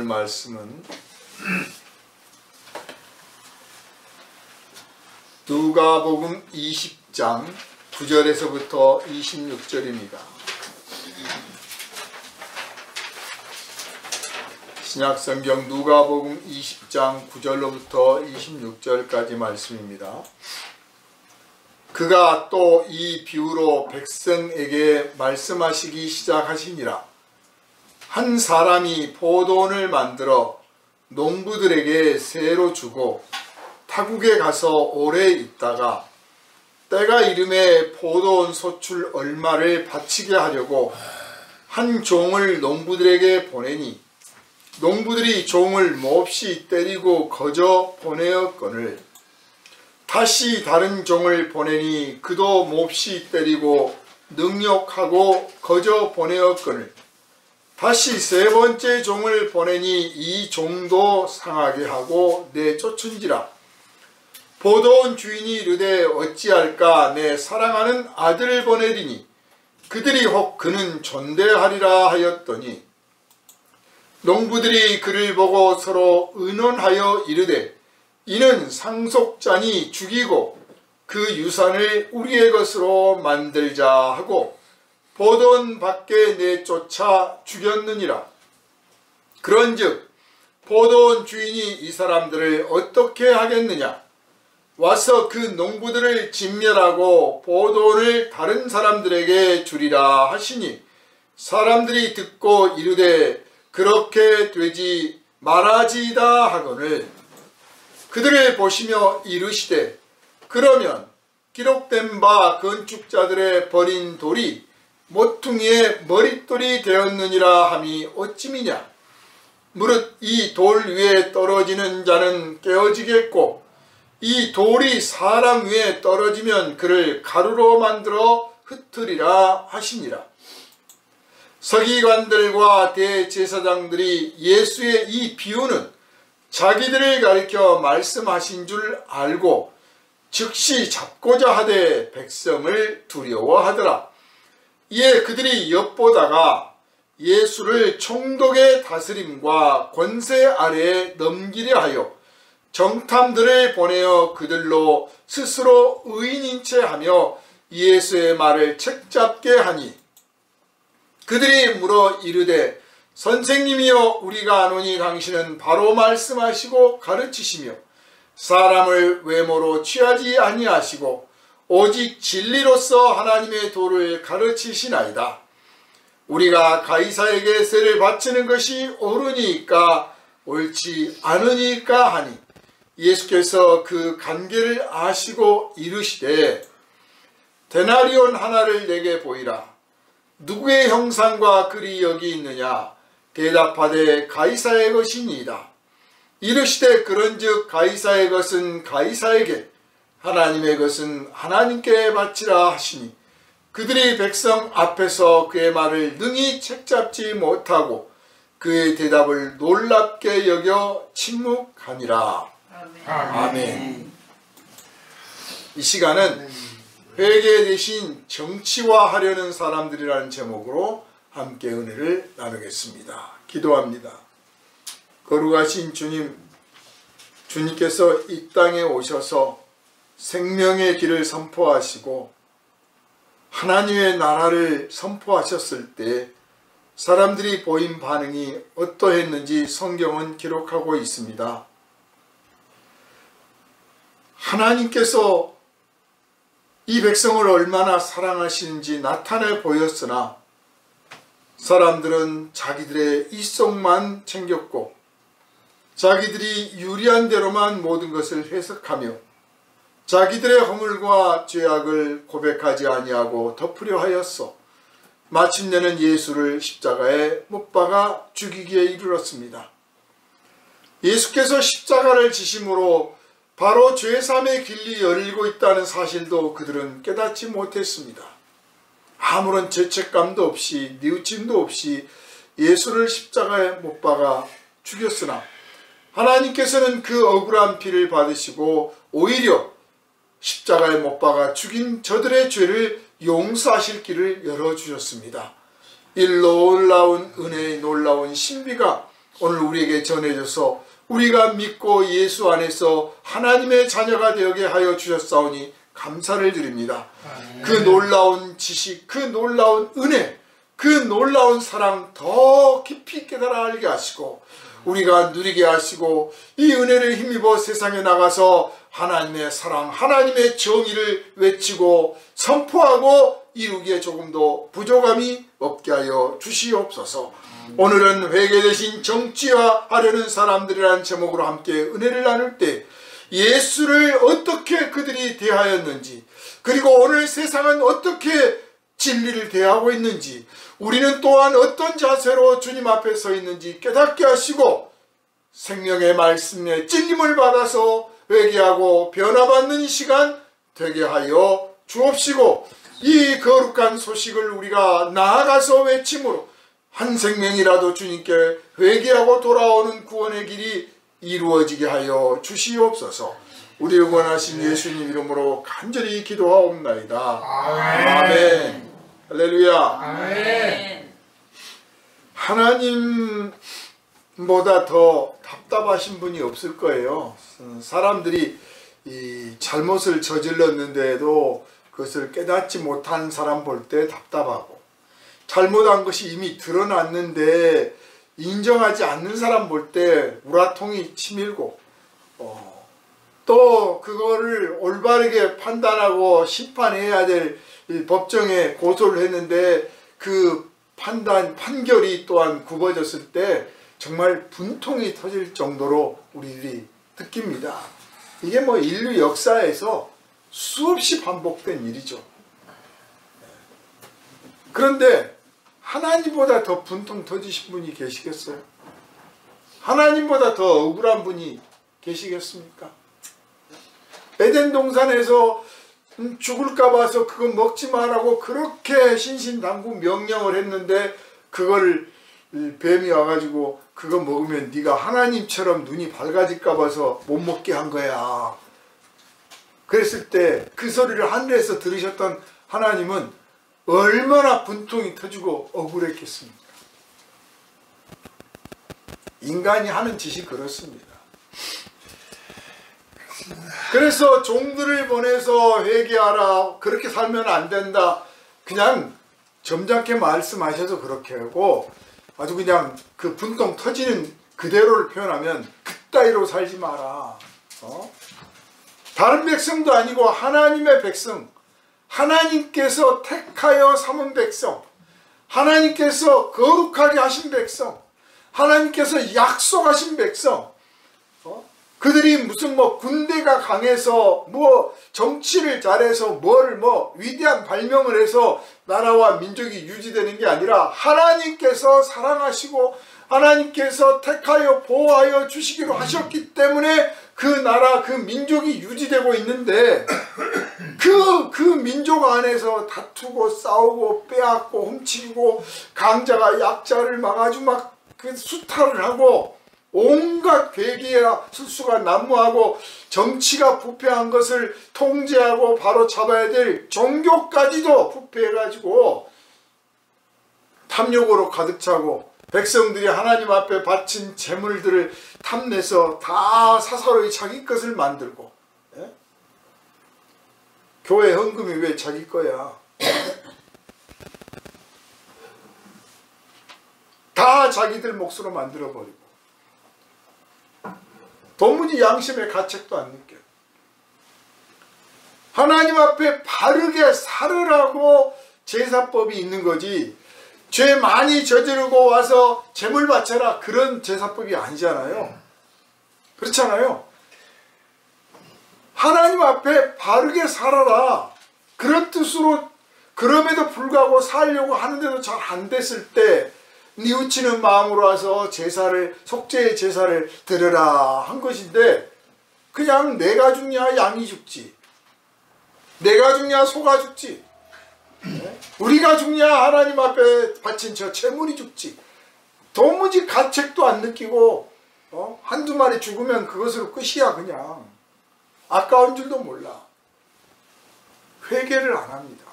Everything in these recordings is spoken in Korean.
말씀은 누가복음 20장 9절에서부터 26절입니다. 신약성경 누가복음 20장 9절로부터 26절까지 말씀입니다. 그가 또 이 비유로 백성에게 말씀하시기 시작하시니라. 한 사람이 포도원을 만들어 농부들에게 세로 주고 타국에 가서 오래 있다가 때가 이름에 포도원 소출 얼마를 바치게 하려고 한 종을 농부들에게 보내니 농부들이 종을 몹시 때리고 거저 보내었거늘 다시 다른 종을 보내니 그도 몹시 때리고 능욕하고 거저 보내었거늘 다시 세 번째 종을 보내니 이 종도 상하게 하고 내쫓은지라. 포도원 주인이 이르되 어찌할까 내 사랑하는 아들을 보내리니 그들이 혹 그는 존대하리라 하였더니 농부들이 그를 보고 서로 의논하여 이르되 이는 상속자니 죽이고 그 유산을 우리의 것으로 만들자 하고 포도원 밖에 내쫓아 죽였느니라. 그런즉 포도원 주인이 이 사람들을 어떻게 하겠느냐. 와서 그 농부들을 진멸하고 포도원을 다른 사람들에게 주리라 하시니 사람들이 듣고 이르되 그렇게 되지 말아지이다 하거늘 그들을 보시며 이르시되 그러면 기록된 바 건축자들의 버린 돌이 모퉁이의 머릿돌이 되었느니라 함이 어찌미냐. 무릇 이 돌 위에 떨어지는 자는 깨어지겠고 이 돌이 사람 위에 떨어지면 그를 가루로 만들어 흩으리라 하시니라. 서기관들과 대제사장들이 예수의 이 비유는 자기들을 가리켜 말씀하신 줄 알고 즉시 잡고자 하되 백성을 두려워하더라. 이에 그들이 엿보다가 예수를 총독의 다스림과 권세 아래에 넘기려 하여 정탐들을 보내어 그들로 스스로 의인인 채 하며 예수의 말을 책잡게 하니 그들이 물어 이르되 선생님이여 우리가 아노니 당신은 바로 말씀하시고 가르치시며 사람을 외모로 취하지 아니하시고 오직 진리로서 하나님의 도를 가르치시나이다. 우리가 가이사에게 세를 바치는 것이 옳으니까 옳지 않으니까 하니 예수께서 그 관계를 아시고 이르시되 데나리온 하나를 내게 보이라. 누구의 형상과 글이 여기 있느냐. 대답하되 가이사의 것이니이다. 이르시되 그런즉 가이사의 것은 가이사에게 하나님의 것은 하나님께 바치라 하시니 그들이 백성 앞에서 그의 말을 능히 책잡지 못하고 그의 대답을 놀랍게 여겨 침묵하니라. 아멘. 아멘. 이 시간은 회개 대신 정치화하려는 사람들이라는 제목으로 함께 은혜를 나누겠습니다. 기도합니다. 거룩하신 주님, 주님께서 이 땅에 오셔서 생명의 길을 선포하시고 하나님의 나라를 선포하셨을 때 사람들이 보인 반응이 어떠했는지 성경은 기록하고 있습니다. 하나님께서 이 백성을 얼마나 사랑하시는지 나타내 보였으나 사람들은 자기들의 이속만 챙겼고 자기들이 유리한 대로만 모든 것을 해석하며 자기들의 허물과 죄악을 고백하지 아니하고 덮으려 하였어 마침내는 예수를 십자가에 못 박아 죽이기에 이르렀습니다. 예수께서 십자가를 지심으로 바로 죄사함의 길이 열리고 있다는 사실도 그들은 깨닫지 못했습니다. 아무런 죄책감도 없이 뉘우침도 없이 예수를 십자가에 못 박아 죽였으나 하나님께서는 그 억울한 피를 받으시고 오히려 십자가에 못 박아 죽인 저들의 죄를 용서하실 길을 열어주셨습니다. 이 놀라운 은혜의 놀라운 신비가 오늘 우리에게 전해줘서 우리가 믿고 예수 안에서 하나님의 자녀가 되게 하여 주셨사오니 감사를 드립니다. 그 놀라운 지식, 그 놀라운 은혜, 그 놀라운 사랑 더 깊이 깨달아 알게 하시고 우리가 누리게 하시고 이 은혜를 힘입어 세상에 나가서 하나님의 사랑, 하나님의 정의를 외치고 선포하고 이루기에 조금도 부족함이 없게 하여 주시옵소서. 오늘은 회개 대신 정치화하려는 사람들이라는 제목으로 함께 은혜를 나눌 때 예수를 어떻게 그들이 대하였는지, 그리고 오늘 세상은 어떻게 진리를 대하고 있는지, 우리는 또한 어떤 자세로 주님 앞에 서 있는지 깨닫게 하시고 생명의 말씀에 찔림을 받아서 회개하고 변화받는 이 시간 되게 하여 주옵시고, 이 거룩한 소식을 우리가 나아가서 외침으로 한 생명이라도 주님께 회개하고 돌아오는 구원의 길이 이루어지게 하여 주시옵소서. 우리를 원하신 예수님 이름으로 간절히 기도하옵나이다. 아멘. 할렐루야. 아멘. 하나님보다 더 답답하신 분이 없을 거예요. 사람들이 이 잘못을 저질렀는데도 그것을 깨닫지 못한 사람 볼 때 답답하고, 잘못한 것이 이미 드러났는데 인정하지 않는 사람 볼 때 우라통이 치밀고, 또 그거를 올바르게 판단하고 심판해야 될 법정에 고소를 했는데 그 판결이 또한 굽어졌을 때 정말 분통이 터질 정도로 우리들이 느낍니다. 이게 뭐 인류 역사에서 수없이 반복된 일이죠. 그런데 하나님보다 더 분통 터지신 분이 계시겠어요? 하나님보다 더 억울한 분이 계시겠습니까? 에덴 동산에서 죽을까 봐서 그거 먹지 말라고 그렇게 신신당부 명령을 했는데 그걸 뱀이 와가지고 그거 먹으면 네가 하나님처럼 눈이 밝아질까 봐서 못 먹게 한 거야. 그랬을 때 그 소리를 하늘에서 들으셨던 하나님은 얼마나 분통이 터지고 억울했겠습니까? 인간이 하는 짓이 그렇습니다. 그래서 종들을 보내서 회개하라, 그렇게 살면 안 된다, 그냥 점잖게 말씀하셔서 그렇게 하고, 아주 그냥 그 분통 터지는 그대로를 표현하면 그따위로 살지 마라. 다른 백성도 아니고 하나님의 백성, 하나님께서 택하여 삼은 백성, 하나님께서 거룩하게 하신 백성, 하나님께서 약속하신 백성, 그들이 무슨 뭐 군대가 강해서 뭐 정치를 잘해서 뭘 뭐 위대한 발명을 해서 나라와 민족이 유지되는 게 아니라 하나님께서 사랑하시고 하나님께서 택하여 보호하여 주시기로 하셨기 때문에 그 나라 그 민족이 유지되고 있는데 그 민족 안에서 다투고 싸우고 빼앗고 훔치고 강자가 약자를 막아주 막 그 수탈을 하고 온갖 괴기와 술수가 난무하고 정치가 부패한 것을 통제하고 바로 잡아야 될 종교까지도 부패해가지고 탐욕으로 가득 차고 백성들이 하나님 앞에 바친 재물들을 탐내서 다 사사로이 자기 것을 만들고, 예? 교회 헌금이 왜 자기 거야? 다 자기들 몫으로 만들어버리고 도무지 양심의 가책도 안 느껴요. 하나님 앞에 바르게 살으라고 제사법이 있는 거지, 죄 많이 저지르고 와서 제물 바쳐라 그런 제사법이 아니잖아요. 그렇잖아요. 하나님 앞에 바르게 살아라 그런 뜻으로, 그럼에도 불구하고 살려고 하는데도 잘 안 됐을 때 뉘우치는 마음으로 와서 제사를, 속죄의 제사를 드려라 한 것인데, 그냥 내가 죽냐 양이 죽지, 내가 죽냐 소가 죽지, 우리가 죽냐 하나님 앞에 바친 저 재물이 죽지, 도무지 가책도 안 느끼고 한두 마리 죽으면 그것으로 끝이야. 그냥 아까운 줄도 몰라. 회개를 안 합니다.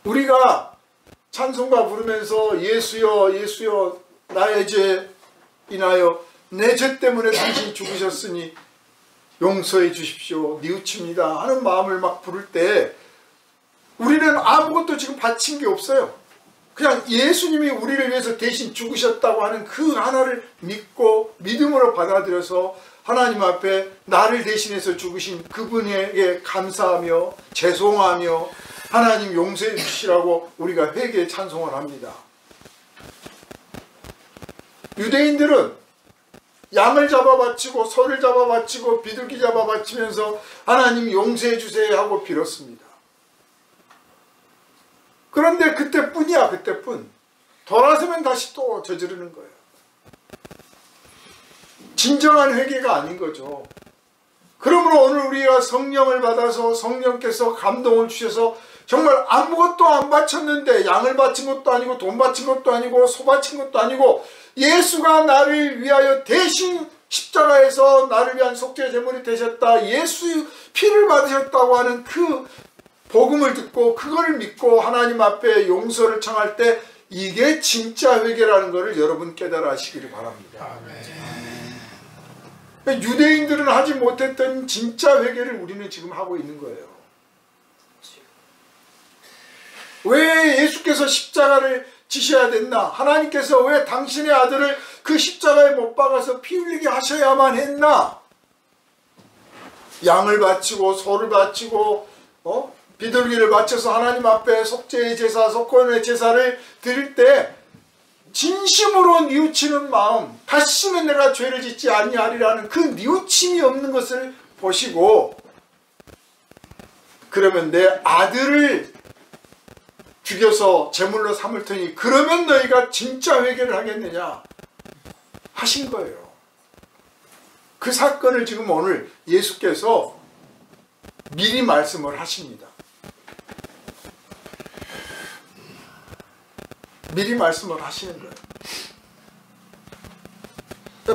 우리가 찬송가 부르면서 예수여 예수여 나의 죄 인하여 내 죄 때문에 당신이 죽으셨으니 용서해 주십시오. 뉘우칩니다 하는 마음을 막 부를 때 우리는 아무것도 지금 바친 게 없어요. 그냥 예수님이 우리를 위해서 대신 죽으셨다고 하는 그 하나를 믿고 믿음으로 받아들여서 하나님 앞에 나를 대신해서 죽으신 그분에게 감사하며 죄송하며 하나님 용서해 주시라고 우리가 회개에 찬송을 합니다. 유대인들은 양을 잡아 바치고 소를 잡아 바치고 비둘기 잡아 바치면서 하나님 용서해 주세요 하고 빌었습니다. 그런데 그때뿐이야. 그때뿐. 돌아서면 다시 또 저지르는 거예요. 진정한 회개가 아닌 거죠. 그러므로 오늘 우리가 성령을 받아서 성령께서 감동을 주셔서 정말 아무것도 안 바쳤는데 양을 바친 것도 아니고 돈 바친 것도 아니고 소 바친 것도 아니고 예수가 나를 위하여 대신 십자가에서 나를 위한 속죄 제물이 되셨다. 예수 피를 받으셨다고 하는 그 복음을 듣고 그걸 믿고 하나님 앞에 용서를 청할 때 이게 진짜 회개라는 것을 여러분 깨달아 하시기를 바랍니다. 아멘. 유대인들은 하지 못했던 진짜 회개를 우리는 지금 하고 있는 거예요. 왜 예수께서 십자가를 지셔야 됐나? 하나님께서 왜 당신의 아들을 그 십자가에 못 박아서 피 흘리게 하셔야만 했나? 양을 바치고 소를 바치고 비둘기를 바쳐서 하나님 앞에 속죄의 제사, 속건의 제사를 드릴 때 진심으로 뉘우치는 마음, 다시는 내가 죄를 짓지 아니하리라는 그 뉘우침이 없는 것을 보시고 그러면 내 아들을 죽여서 제물로 삼을 테니 그러면 너희가 진짜 회개를 하겠느냐 하신 거예요. 그 사건을 지금 오늘 예수께서 미리 말씀을 하십니다. 미리 말씀을 하시는 거예요.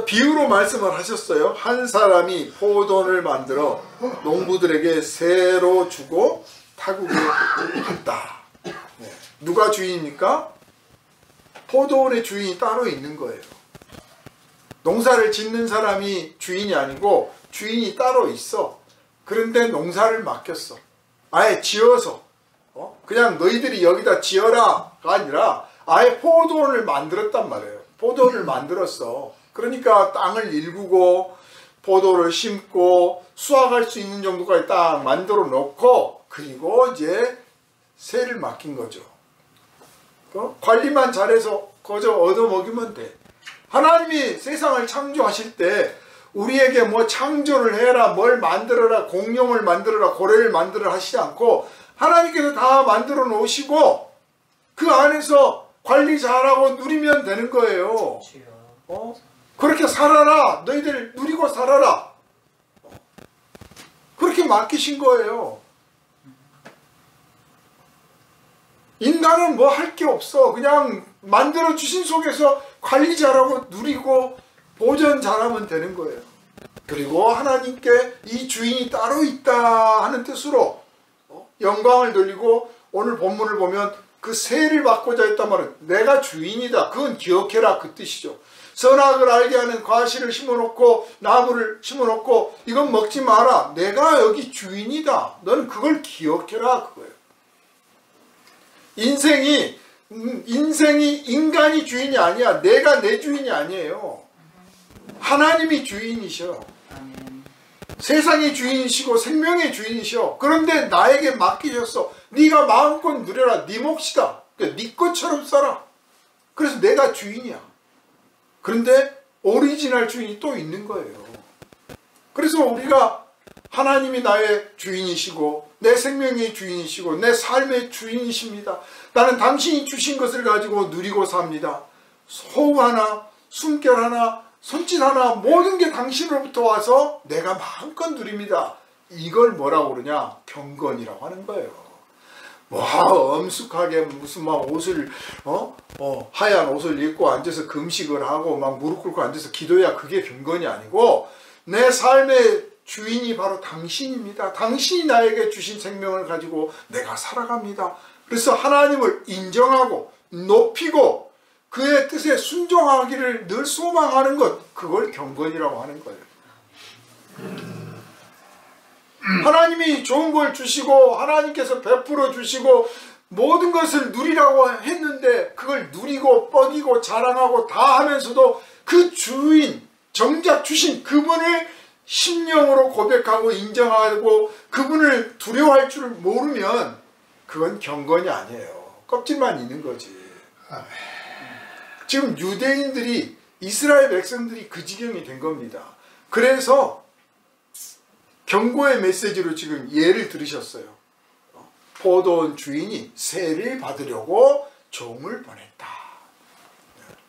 비유로 말씀을 하셨어요. 한 사람이 포도원을 만들어 농부들에게 새로 주고 타국에 갔다. 누가 주인입니까? 포도원의 주인이 따로 있는 거예요. 농사를 짓는 사람이 주인이 아니고 주인이 따로 있어. 그런데 농사를 맡겼어. 아예 지어서 그냥 너희들이 여기다 지어라가 아니라 아예 포도원을 만들었단 말이에요. 포도원을 만들었어. 그러니까 땅을 일구고 포도를 심고 수확할 수 있는 정도까지 딱 만들어 놓고 그리고 이제 새를 맡긴 거죠. 관리만 잘해서 거저 얻어먹이면 돼. 하나님이 세상을 창조하실 때 우리에게 뭐 창조를 해라, 뭘 만들어라, 공룡을 만들어라, 고래를 만들어라 하시지 않고 하나님께서 다 만들어 놓으시고 그 안에서 관리 잘하고 누리면 되는 거예요. 그렇게 살아라. 너희들 누리고 살아라. 그렇게 맡기신 거예요. 인간은 뭐 할 게 없어. 그냥 만들어 주신 속에서 관리 잘하고 누리고 보존 잘하면 되는 거예요. 그리고 하나님께 이 주인이 따로 있다 하는 뜻으로 영광을 돌리고 오늘 본문을 보면 그 새를 받고자 했단 말은 내가 주인이다. 그건 기억해라 그 뜻이죠. 선악을 알게 하는 과실을 심어놓고 나무를 심어놓고 이건 먹지 마라. 내가 여기 주인이다. 너는 그걸 기억해라 그거예요. 인생이 인간이 주인이 아니야. 내가 내 주인이 아니에요. 하나님이 주인이셔. 세상의 주인이시고 생명의 주인이셔. 그런데 나에게 맡기셨어. 네가 마음껏 누려라. 네 몫이다. 그러니까 네 것처럼 살아. 그래서 내가 주인이야. 그런데 오리지널 주인이 또 있는 거예요. 그래서 우리가 하나님이 나의 주인이시고 내 생명의 주인이시고 내 삶의 주인이십니다. 나는 당신이 주신 것을 가지고 누리고 삽니다. 소우 하나, 숨결 하나, 손짓 하나 모든 게 당신으로부터 와서 내가 마음껏 누립니다. 이걸 뭐라고 그러냐? 경건이라고 하는 거예요. 엄숙하게 무슨 막 옷을 하얀 옷을 입고 앉아서 금식을 하고 막 무릎 꿇고 앉아서 기도해야 그게 경건이 아니고 내 삶의 주인이 바로 당신입니다. 당신이 나에게 주신 생명을 가지고 내가 살아갑니다. 그래서 하나님을 인정하고 높이고 그의 뜻에 순종하기를 늘 소망하는 것, 그걸 경건이라고 하는 거예요. 하나님이 좋은 걸 주시고 하나님께서 베풀어 주시고 모든 것을 누리라고 했는데 그걸 누리고 뻐기고 자랑하고 다 하면서도 그 주인, 정작 주신 그분을 심령으로 고백하고 인정하고 그분을 두려워할 줄 모르면 그건 경건이 아니에요. 껍질만 있는 거지. 지금 유대인들이, 이스라엘 백성들이 그 지경이 된 겁니다. 그래서 경고의 메시지로 지금 예를 들으셨어요. 포도원 주인이 세를 받으려고 종을 보냈다.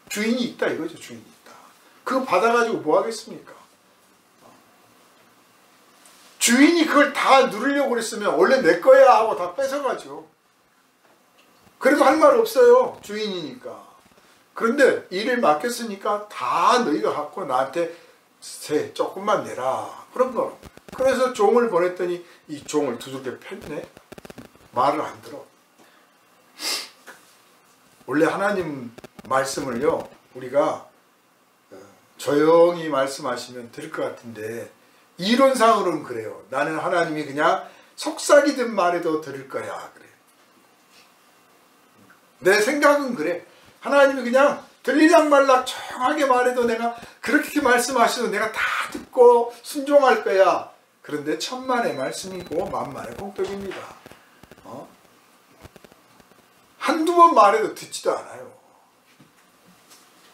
주인이 있다 이거죠. 주인이 있다. 그거 받아가지고 뭐 하겠습니까? 주인이 그걸 다 누리려고 그랬으면 원래 내 거야 하고 다 뺏어가죠. 그래도 할 말 없어요. 주인이니까. 그런데 일을 맡겼으니까 다 너희가 갖고 나한테 세 조금만 내라. 그런 거. 그래서 종을 보냈더니 이 종을 두들겨 팼네. 말을 안 들어. 원래 하나님 말씀을요, 우리가 조용히 말씀하시면 들을 것 같은데 이론상으로는 그래요. 나는 하나님이 그냥 속삭이든 말해도 들을 거야. 그래. 내 생각은 그래. 하나님이 그냥 들리락 말락 조용하게 말해도 내가 그렇게 말씀하셔도 내가 다 듣고 순종할 거야. 그런데 천만의 말씀이고 만만의 복덕입니다. 한두 번 말해도 듣지도 않아요.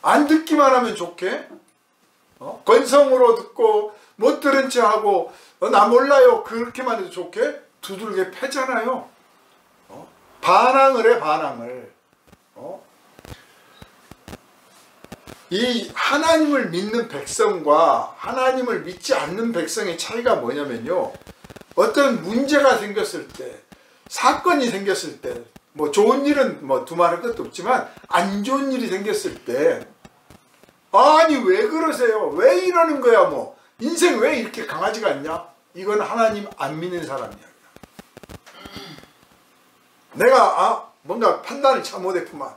안 듣기만 하면 좋게 건성으로 듣고 못 들은 체 하고 나 몰라요 그렇게만 해도 좋게 두들겨 패잖아요. 반항을 해. 반항을. 이 하나님을 믿는 백성과 하나님을 믿지 않는 백성의 차이가 뭐냐면요, 어떤 문제가 생겼을 때, 사건이 생겼을 때, 뭐 좋은 일은 뭐 두말할 것도 없지만 안 좋은 일이 생겼을 때, 아니 왜 그러세요? 왜 이러는 거야? 뭐 인생 왜 이렇게 강하지가 않냐? 이건 하나님 안 믿는 사람이야. 내가 뭔가 판단을 잘못했구만.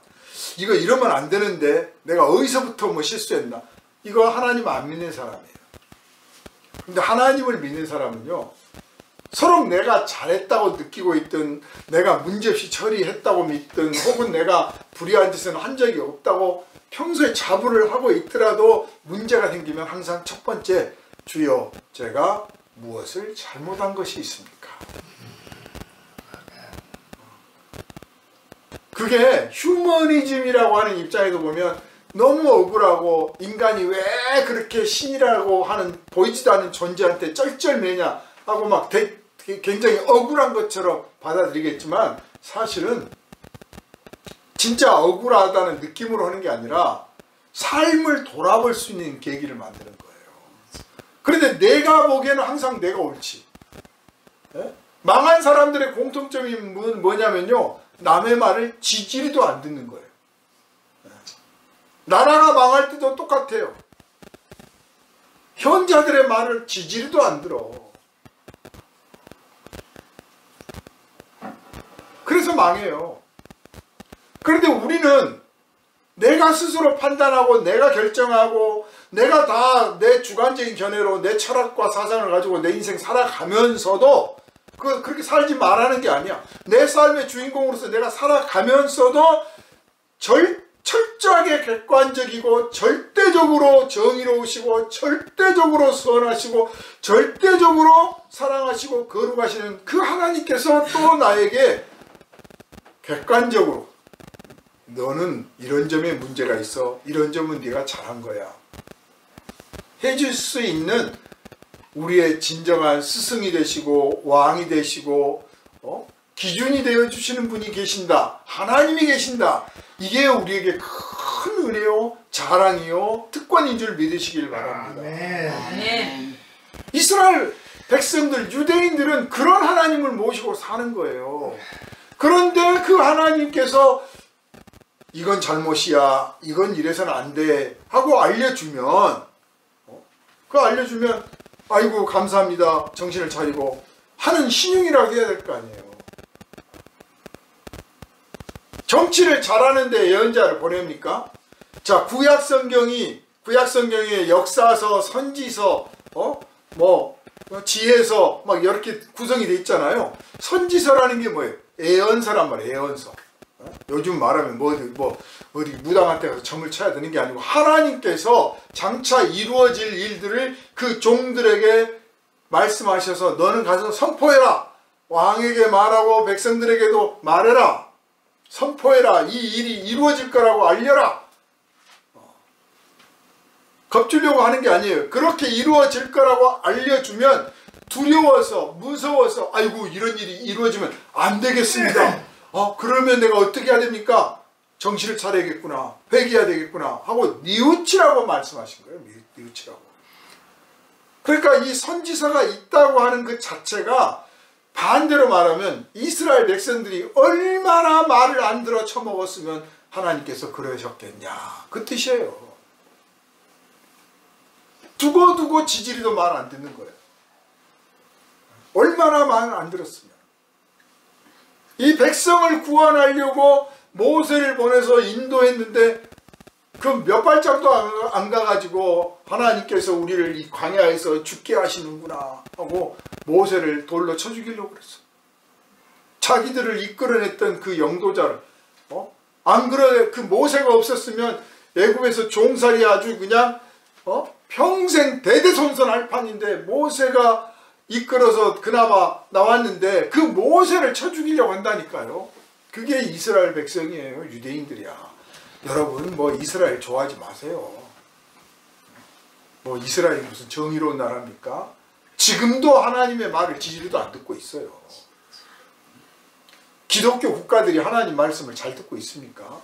이거 이러면 안 되는데 내가 어디서부터 뭐 실수했나? 이거 하나님 안 믿는 사람이에요. 근데 하나님을 믿는 사람은요, 서로 내가 잘했다고 느끼고 있든 내가 문제없이 처리했다고 믿든 혹은 내가 불의한 짓은 한 적이 없다고 평소에 자부를 하고 있더라도 문제가 생기면 항상 첫 번째, 주여 제가 무엇을 잘못한 것이 있습니까? 그게 휴머니즘이라고 하는 입장에서 보면 너무 억울하고, 인간이 왜 그렇게 신이라고 하는 보이지도 않는 존재한테 쩔쩔매냐 하고 막 굉장히 억울한 것처럼 받아들이겠지만, 사실은 진짜 억울하다는 느낌으로 하는 게 아니라 삶을 돌아볼 수 있는 계기를 만드는 거예요. 그런데 내가 보기에는 항상 내가 옳지. 망한 사람들의 공통점이 뭐냐면요, 남의 말을 지지리도 안 듣는 거예요. 나라가 망할 때도 똑같아요. 현자들의 말을 지지리도 안 들어. 그래서 망해요. 그런데 우리는 내가 스스로 판단하고 내가 결정하고 내가 다 내 주관적인 견해로 내 철학과 사상을 가지고 내 인생 살아가면서도 그렇게 살지 말라는 게 아니야. 내 삶의 주인공으로서 내가 살아가면서도 철저하게 객관적이고 절대적으로 정의로우시고 절대적으로 선하시고 절대적으로 사랑하시고 거룩하시는 그 하나님께서 또 나에게 객관적으로 너는 이런 점에 문제가 있어, 이런 점은 네가 잘한 거야 해줄 수 있는 우리의 진정한 스승이 되시고 왕이 되시고 기준이 되어주시는 분이 계신다. 하나님이 계신다. 이게 우리에게 큰 은혜요, 자랑이요, 특권인 줄 믿으시길 바랍니다. 아멘. 이스라엘 백성들, 유대인들은 그런 하나님을 모시고 사는 거예요. 그런데 그 하나님께서 이건 잘못이야, 이건 이래서는 안 돼 하고 알려주면, 아이고 감사합니다, 정신을 차리고 하는 신용이라고 해야 될 거 아니에요. 정치를 잘하는데 예언자를 보냅니까? 자, 구약 성경의 역사서, 선지서, 지혜서 막 이렇게 구성이 돼 있잖아요. 선지서라는 게 뭐예요? 애언서란 말이에요. 애언서. 요즘 말하면 어디 무당한테 가서 점을 쳐야 되는 게 아니고 하나님께서 장차 이루어질 일들을 그 종들에게 말씀하셔서 너는 가서 선포해라. 왕에게 말하고 백성들에게도 말해라. 선포해라. 이 일이 이루어질 거라고 알려라. 겁주려고 하는 게 아니에요. 그렇게 이루어질 거라고 알려주면 두려워서 무서워서 아이고 이런 일이 이루어지면 안 되겠습니다. 그러면 내가 어떻게 해야 됩니까? 정신을 차려야겠구나. 회개해야 되겠구나 하고 뉘우치라고 말씀하신 거예요. 뉘우치라고. 그러니까 이 선지서가 있다고 하는 그 자체가 반대로 말하면 이스라엘 백성들이 얼마나 말을 안 들어 처먹었으면 하나님께서 그러셨겠냐 그 뜻이에요. 두고두고 지지리도 말 안 듣는 거예요. 얼마나 말을 안 들었으면. 이 백성을 구원하려고 모세를 보내서 인도했는데 그 몇 발짝도 안 가가지고 하나님께서 우리를 이 광야에서 죽게 하시는구나 하고 모세를 돌로 쳐 죽이려고 그랬어. 자기들을 이끌어냈던 그 영도자를 안 그래 그 모세가 없었으면 애굽에서 종살이 아주 그냥 평생 대대손손할 판인데 모세가 이끌어서 그나마 나왔는데 그 모세를 쳐 죽이려고 한다니까요. 그게 이스라엘 백성이에요. 유대인들이야. 여러분 이스라엘 좋아하지 마세요. 이스라엘이 무슨 정의로운 나라입니까? 지금도 하나님의 말을 지지리도 안 듣고 있어요. 기독교 국가들이 하나님 말씀을 잘 듣고 있습니까?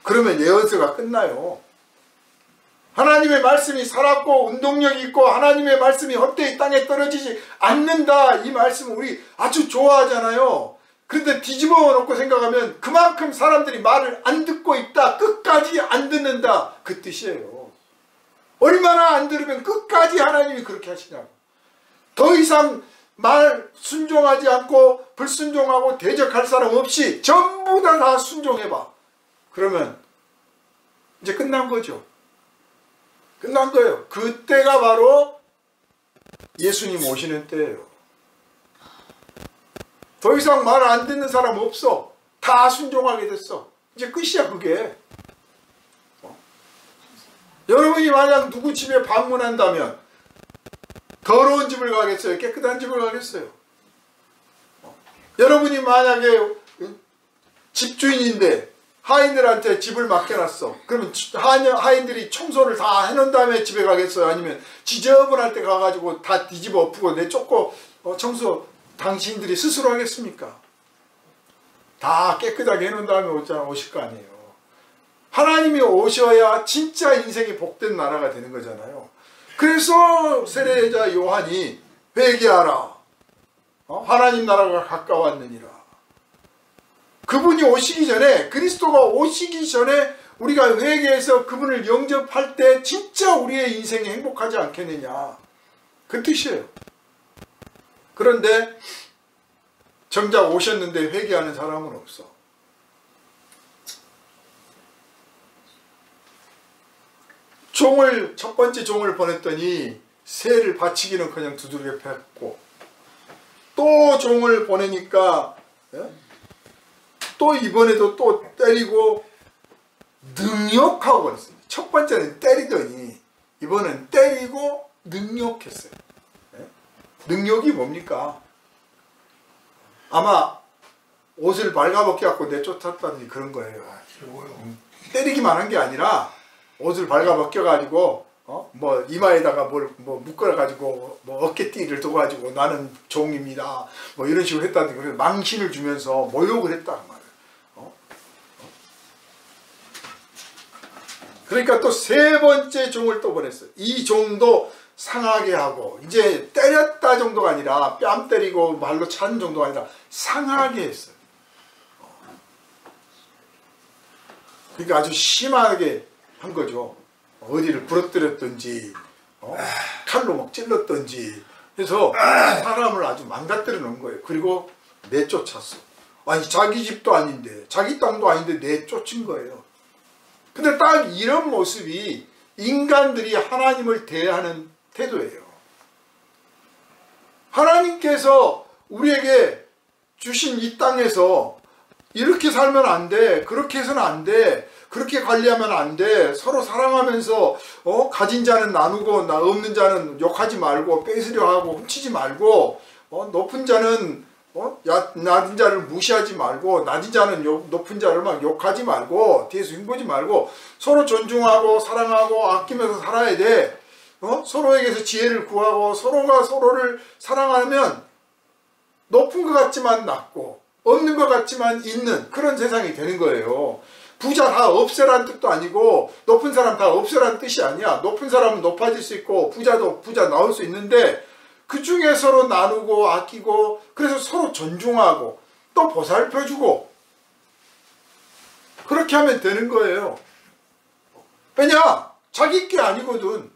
그러면 예언서가 끝나요. 하나님의 말씀이 살았고 운동력이 있고 하나님의 말씀이 헛되이 땅에 떨어지지 않는다. 이 말씀을 우리 아주 좋아하잖아요. 그런데 뒤집어 놓고 생각하면 그만큼 사람들이 말을 안 듣고 있다. 끝까지 안 듣는다. 그 뜻이에요. 얼마나 안 들으면 끝까지 하나님이 그렇게 하시냐고. 더 이상 말 순종하지 않고 불순종하고 대적할 사람 없이 전부 다 순종해봐. 그러면 이제 끝난 거죠. 끝난 거예요. 그때가 바로 예수님 오시는 때예요. 더 이상 말 안 듣는 사람 없어. 다 순종하게 됐어. 이제 끝이야 그게. 여러분이 만약 누구 집에 방문한다면 더러운 집을 가겠어요? 깨끗한 집을 가겠어요? 여러분이 만약에 집주인인데 하인들한테 집을 맡겨놨어. 그러면 하인들이 청소를 다 해놓은 다음에 집에 가겠어요? 아니면 지저분할 때 가가지고 다 뒤집어 엎고 내쫓고 청소 당신들이 스스로 하겠습니까? 다 깨끗하게 해놓은 다음에 오실 거 아니에요. 하나님이 오셔야 진짜 인생이 복된 나라가 되는 거잖아요. 그래서 세례자 요한이 회개하라. 하나님 나라가 가까웠느니라. 그분이 오시기 전에 그리스도가 오시기 전에 우리가 회개해서 그분을 영접할 때 진짜 우리의 인생이 행복하지 않겠느냐. 그 뜻이에요. 그런데 정작 오셨는데 회개하는 사람은 없어. 첫 번째 종을 보냈더니 새를 바치기는 그냥 두드려 팼고 또 종을 보내니까 또 이번에도 또 때리고 능욕하고 그랬어요. 첫 번째는 때리더니 이번엔 때리고 능욕했어요. 능욕이 뭡니까? 아마 옷을 발가벗겨 갖고 내쫓았다든지 그런 거예요. 때리기만 한 게 아니라 옷을 발가벗겨 가지고 이마에다가 뭘 묶어 가지고 어깨띠를 둬 가지고 나는 종입니다. 이런 식으로 했다든지 그래서 망신을 주면서 모욕을 했다는 말이에요. 그러니까 또 세 번째 종을 또 보냈어요. 이 종도 상하게 하고 이제 때렸다 정도가 아니라 뺨 때리고 말로 차는 정도가 아니라 상하게 했어요. 그러니까 아주 심하게 한 거죠. 어디를 부러뜨렸든지 칼로 막 찔렀든지 해서 사람을 아주 망가뜨려 놓은 거예요. 그리고 내쫓았어. 아니 자기 집도 아닌데 자기 땅도 아닌데 내쫓은 거예요. 근데 딱 이런 모습이 인간들이 하나님을 대하는 태도예요. 하나님께서 우리에게 주신 이 땅에서 이렇게 살면 안 돼, 그렇게 해서는 안 돼, 그렇게 관리하면 안 돼, 서로 사랑하면서 가진 자는 나누고 없는 자는 욕하지 말고 뺏으려 하고 훔치지 말고 높은 자는 낮은 자를 무시하지 말고 낮은 자는 높은 자를 막 욕하지 말고 뒤에서 흉보지 말고 서로 존중하고 사랑하고 아끼면서 살아야 돼. 서로에게서 지혜를 구하고 서로가 서로를 사랑하면 높은 것 같지만 낮고 없는 것 같지만 있는 그런 세상이 되는 거예요. 부자 다 없애라는 뜻도 아니고 높은 사람 다 없애라는 뜻이 아니야. 높은 사람은 높아질 수 있고 부자도 부자 나올 수 있는데 그 중에 서로 나누고 아끼고 그래서 서로 존중하고 또 보살펴주고 그렇게 하면 되는 거예요. 왜냐? 자기 게 아니거든.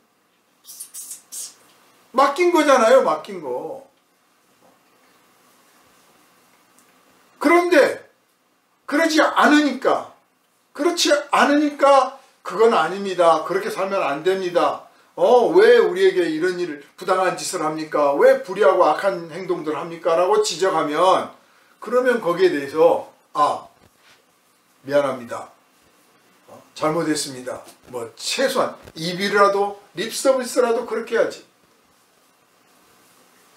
맡긴 거잖아요. 맡긴 거. 그런데 그렇지 않으니까 그건 아닙니다. 그렇게 살면 안 됩니다. 왜 우리에게 이런 일을 부당한 짓을 합니까? 왜 불의하고 악한 행동들을 합니까? 라고 지적하면 그러면 거기에 대해서 미안합니다. 잘못했습니다. 뭐 최소한 입이라도 립서비스라도 그렇게 해야지.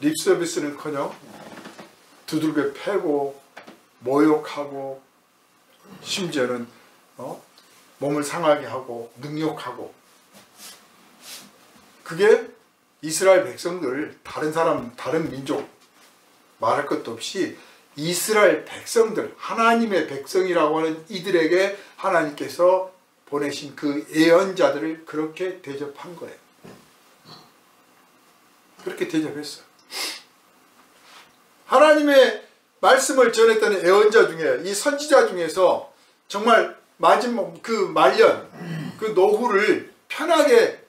립서비스는커녕 두들겨 패고 모욕하고 심지어는 몸을 상하게 하고 능욕하고 그게 이스라엘 백성들 다른 민족 말할 것도 없이 이스라엘 백성들 하나님의 백성이라고 하는 이들에게 하나님께서 보내신 그 예언자들을 그렇게 대접한 거예요. 그렇게 대접했어요. 하나님의 말씀을 전했던 예언자 중에 이 선지자 중에서 정말 마지막 그 말년 그 노후를 편하게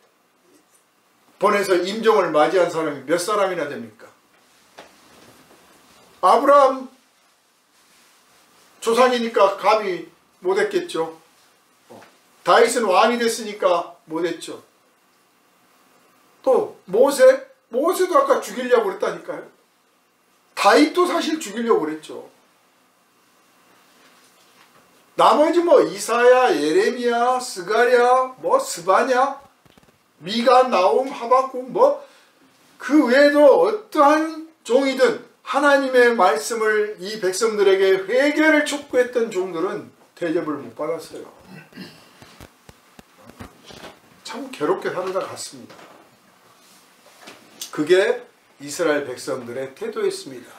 보내서 임종을 맞이한 사람이 몇 사람이나 됩니까? 아브라함 조상이니까 감히 못했겠죠. 다윗은 왕이 됐으니까 못했죠. 또 모세도 아까 죽이려고 그랬다니까요. 다윗도 사실 죽이려고 그랬죠. 나머지 이사야, 예레미야, 스가랴, 스바냐, 미가, 나움, 하박국 그 외에도 어떠한 종이든 하나님의 말씀을 이 백성들에게 회개를 촉구했던 종들은 대접을 못 받았어요. 참 괴롭게 살다 갔습니다. 그게 이스라엘 백성들의 태도였습니다.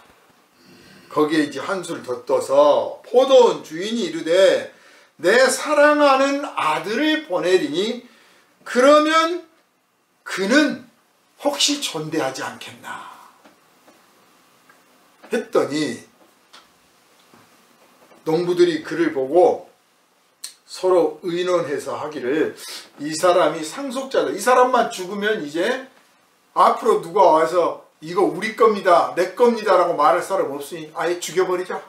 거기에 이제 한술 더 떠서 포도원 주인이 이르되 내 사랑하는 아들을 보내리니 그러면 그는 혹시 존대하지 않겠나 했더니 농부들이 그를 보고 서로 의논해서 하기를 이 사람이 상속자다. 이 사람만 죽으면 이제 앞으로 누가 와서 이거 우리 겁니다, 내 겁니다 라고 말할 사람 없으니 아예 죽여버리자.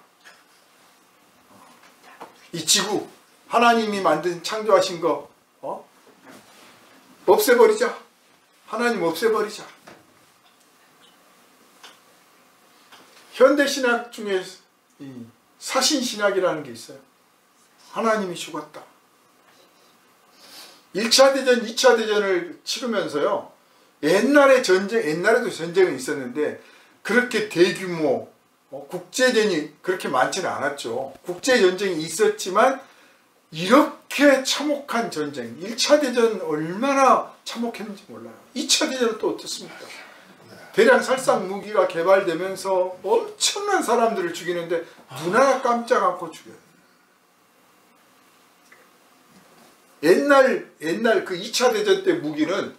이 지구 하나님이 만든 창조하신 거 없애버리자. 하나님 없애버리자. 현대신학 중에 사신신학이라는 게 있어요. 하나님이 죽었다. 1차 대전, 2차 대전을 치르면서요. 옛날에도 전쟁은 있었는데 그렇게 대규모 국제전이 그렇게 많지는 않았죠. 국제전쟁이 있었지만 이렇게 참혹한 전쟁, 1차 대전 얼마나 참혹했는지 몰라요. 2차 대전은 또 어떻습니까? 대량 살상 무기가 개발되면서 엄청난 사람들을 죽이는데 눈 하나 깜짝 않고 죽여요. 옛날 그 2차 대전 때 무기는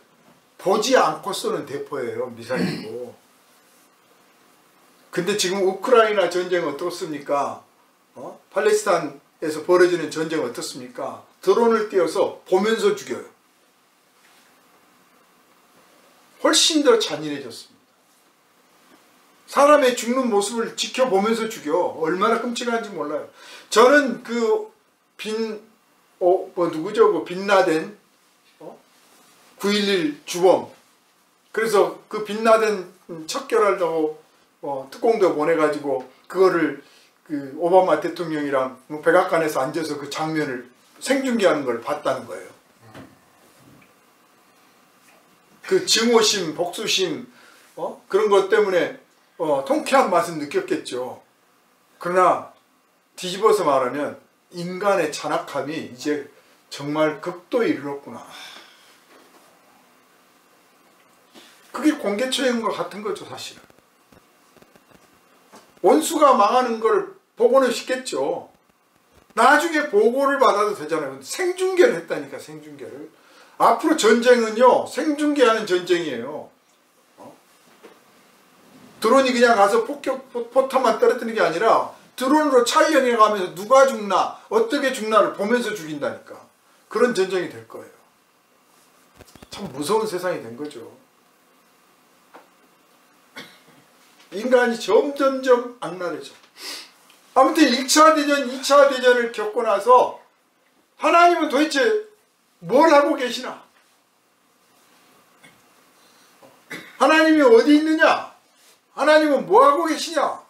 보지 않고 쏘는 대포예요. 미사일이고. 근데 지금 우크라이나 전쟁 어떻습니까? 팔레스타인에서 벌어지는 전쟁 어떻습니까? 드론을 띄워서 보면서 죽여요. 훨씬 더 잔인해졌습니다. 사람의 죽는 모습을 지켜보면서 죽여. 얼마나 끔찍한지 몰라요. 저는 그 빈 누구죠? 그 빈라덴 9.11 주범. 그래서 그 빈라덴 척결하려고 특공대 보내가지고 그거를 그 오바마 대통령이랑 백악관에서 앉아서 그 장면을 생중계하는 걸 봤다는 거예요. 그 증오심, 복수심 그런 것 때문에 통쾌한 맛은 느꼈겠죠. 그러나 뒤집어서 말하면 인간의 잔악함이 이제 정말 극도에 이르렀구나. 그게 공개처형과 같은 거죠, 사실은. 원수가 망하는 걸 보고는 싶겠죠. 나중에 보고를 받아도 되잖아요. 생중계를 했다니까, 생중계를. 앞으로 전쟁은요, 생중계하는 전쟁이에요. 드론이 그냥 가서 포탄만 떨어뜨리는 게 아니라 드론으로 촬영해 가면서 누가 죽나, 어떻게 죽나를 보면서 죽인다니까. 그런 전쟁이 될 거예요. 참 무서운 세상이 된 거죠. 인간이 점점점 악랄해져. 아무튼 1차 대전, 2차 대전을 겪고 나서 하나님은 도대체 뭘 하고 계시나? 하나님이 어디 있느냐? 하나님은 뭐 하고 계시냐?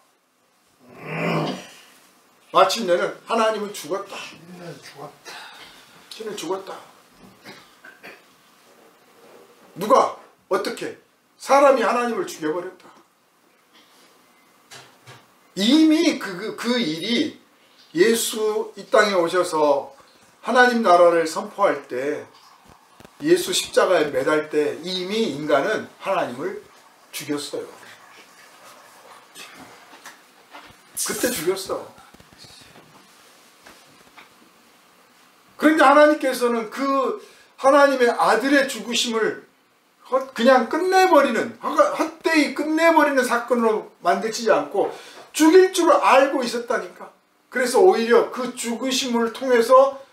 마침내는 하나님은 죽었다. 저는 죽었다. 누가? 어떻게? 사람이 하나님을 죽여버렸다. 이미 그 일이 예수 이 땅에 오셔서 하나님 나라를 선포할 때, 예수 십자가에 매달 때 이미 인간은 하나님을 죽였어요. 그때 죽였어. 그런데 하나님께서는 그 하나님의 아들의 죽으심을 그냥 끝내버리는, 헛되이 끝내버리는 사건으로 만드시지 않고 죽일 줄 알고 있었다니까. 그래서 오히려 그 죽으심을 통해서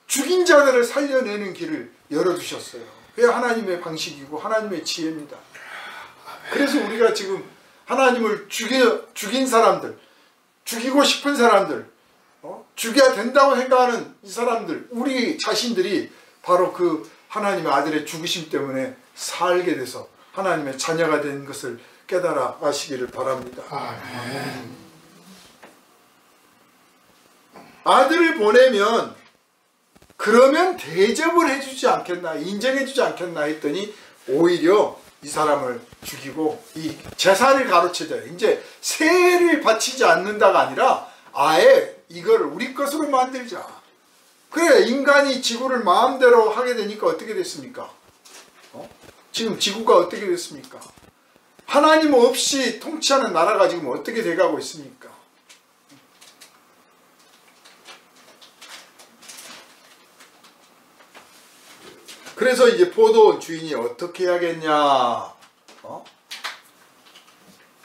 죽인 자들을 살려내는 길을 열어주셨어요. 그게 하나님의 방식이고 하나님의 지혜입니다. 그래서 우리가 지금 하나님을 죽인 사람들, 죽이고 싶은 사람들, 죽여야 된다고 생각하는 이 사람들, 우리 자신들이 바로 그 하나님의 아들의 죽으심 때문에 살게 돼서 하나님의 자녀가 된 것을 깨달아 아시기를 바랍니다. 아멘. 아들을 보내면 그러면 대접을 해주지 않겠나, 인정해주지 않겠나 했더니 오히려 이 사람을 죽이고 이 재산을 가로채져요. 이제 세를 바치지 않는다가 아니라 아예 이걸 우리 것으로 만들자. 그래, 인간이 지구를 마음대로 하게 되니까 어떻게 됐습니까? 지금 지구가 어떻게 됐습니까? 하나님 없이 통치하는 나라가 지금 어떻게 돼가고 있습니까? 그래서 이제 포도원 주인이 어떻게 해야겠냐?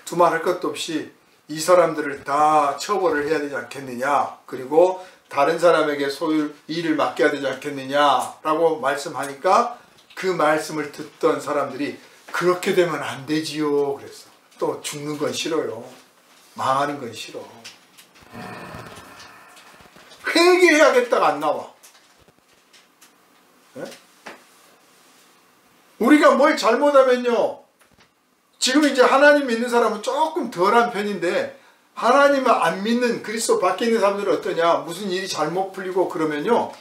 두말할 것도 없이 이 사람들을 다 처벌을 해야 되지 않겠느냐? 그리고 다른 사람에게 소유 일을 맡겨야 되지 않겠느냐라고 말씀하니까 그 말씀을 듣던 사람들이 그렇게 되면 안 되지요. 그랬어. 또 죽는 건 싫어요. 망하는 건 싫어. 회개해야겠다가 안 나와. 네? 우리가 뭘 잘못하면요, 지금 이제 하나님 믿는 사람은 조금 덜한 편인데 하나님을 안 믿는 그리스도 밖에 있는 사람들은 어떠냐? 무슨 일이 잘못 풀리고 그러면요,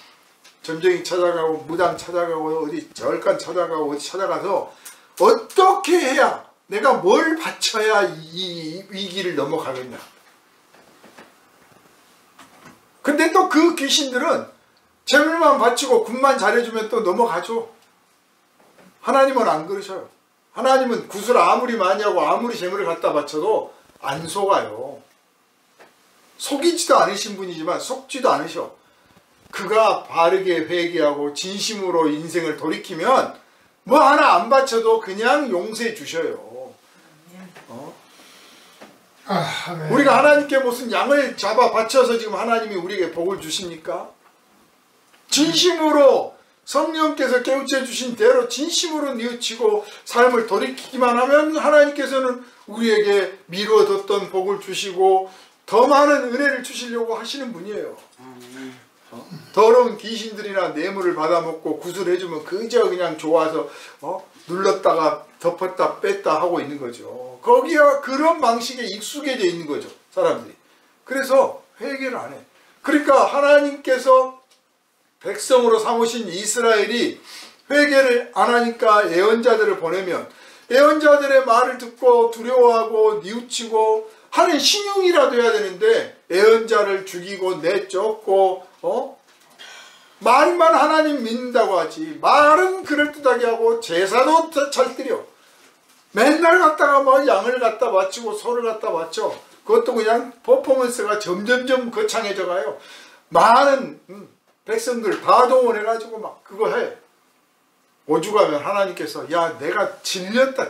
점쟁이 찾아가고 무당 찾아가고 어디 절간 찾아가고 어디 찾아가서 어떻게 해야, 내가 뭘 바쳐야 이 위기를 넘어가겠냐. 근데 또 그 귀신들은 재물만 바치고 군만 잘해주면 또 넘어가죠. 하나님은 안 그러셔요. 하나님은 구슬 아무리 많이 하고 아무리 재물을 갖다 바쳐도 안 속아요. 속이지도 않으신 분이지만 속지도 않으셔. 그가 바르게 회개하고 진심으로 인생을 돌이키면 뭐 하나 안 바쳐도 그냥 용서해 주셔요. 우리가 하나님께 무슨 양을 잡아 바쳐서 지금 하나님이 우리에게 복을 주십니까? 진심으로 성령께서 깨우쳐 주신 대로 진심으로 뉘우치고 삶을 돌이키기만 하면 하나님께서는 우리에게 미루어뒀던 복을 주시고 더 많은 은혜를 주시려고 하시는 분이에요. 더러운 귀신들이나 뇌물을 받아먹고 구슬해주면 그저 그냥 좋아서 눌렀다가 덮었다 뺐다 하고 있는 거죠. 거기가 그런 방식에 익숙해져 있는 거죠, 사람들이. 그래서 회개를 안 해. 그러니까 하나님께서 백성으로 삼으신 이스라엘이 회개를 안 하니까 예언자들을 보내면 예언자들의 말을 듣고 두려워하고 뉘우치고 하는 신용이라도 해야 되는데 예언자를 죽이고 내쫓고 말만 하나님 믿는다고 하지 말은 그럴듯하게 하고 제사도 잘 드려. 맨날 갔다가 뭐 양을 갖다 바치고 소를 갖다 바쳐. 그것도 그냥 퍼포먼스가 점점점 거창해져 가요. 많은 백성들 다 동원해가지고 막 그거 해. 오죽하면 하나님께서 야 내가 질렸어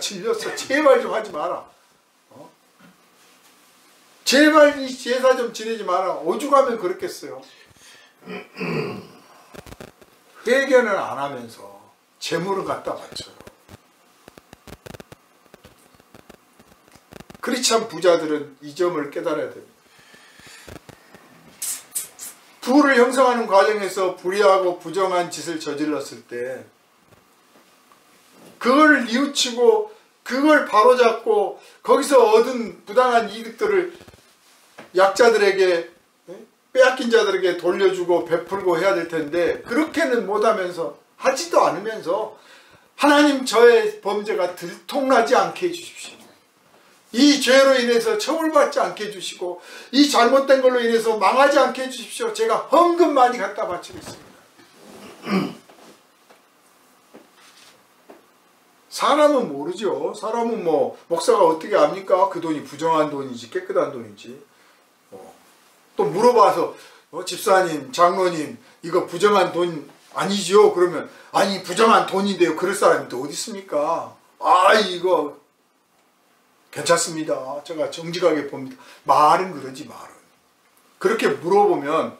제발 좀 하지 마라. 제발 이 제사 좀 지내지 마라. 오죽하면 그렇겠어요. 회개는 안 하면서 재물을 갖다 바쳐요. 크리스찬 부자들은 이 점을 깨달아야 됩니다. 부를 형성하는 과정에서 불의하고 부정한 짓을 저질렀을 때 그걸 뉘우치고 그걸 바로잡고 거기서 얻은 부당한 이득들을 약자들에게 빼앗긴 자들에게 돌려주고 베풀고 해야 될 텐데 그렇게는 못하면서 하지도 않으면서 하나님 저의 범죄가 들통나지 않게 해주십시오. 이 죄로 인해서 처벌받지 않게 해주시고 이 잘못된 걸로 인해서 망하지 않게 해주십시오. 제가 헌금 많이 갖다 바치겠습니다. 사람은 모르죠. 사람은 뭐 목사가 어떻게 압니까? 그 돈이 부정한 돈인지 깨끗한 돈인지. 또 물어봐서 집사님, 장로님 이거 부정한 돈 아니죠? 그러면 아니 부정한 돈인데요. 그럴 사람이 또 어디 있습니까? 아 이거 괜찮습니다. 제가 정직하게 봅니다. 말은 그러지 말은. 그렇게 물어보면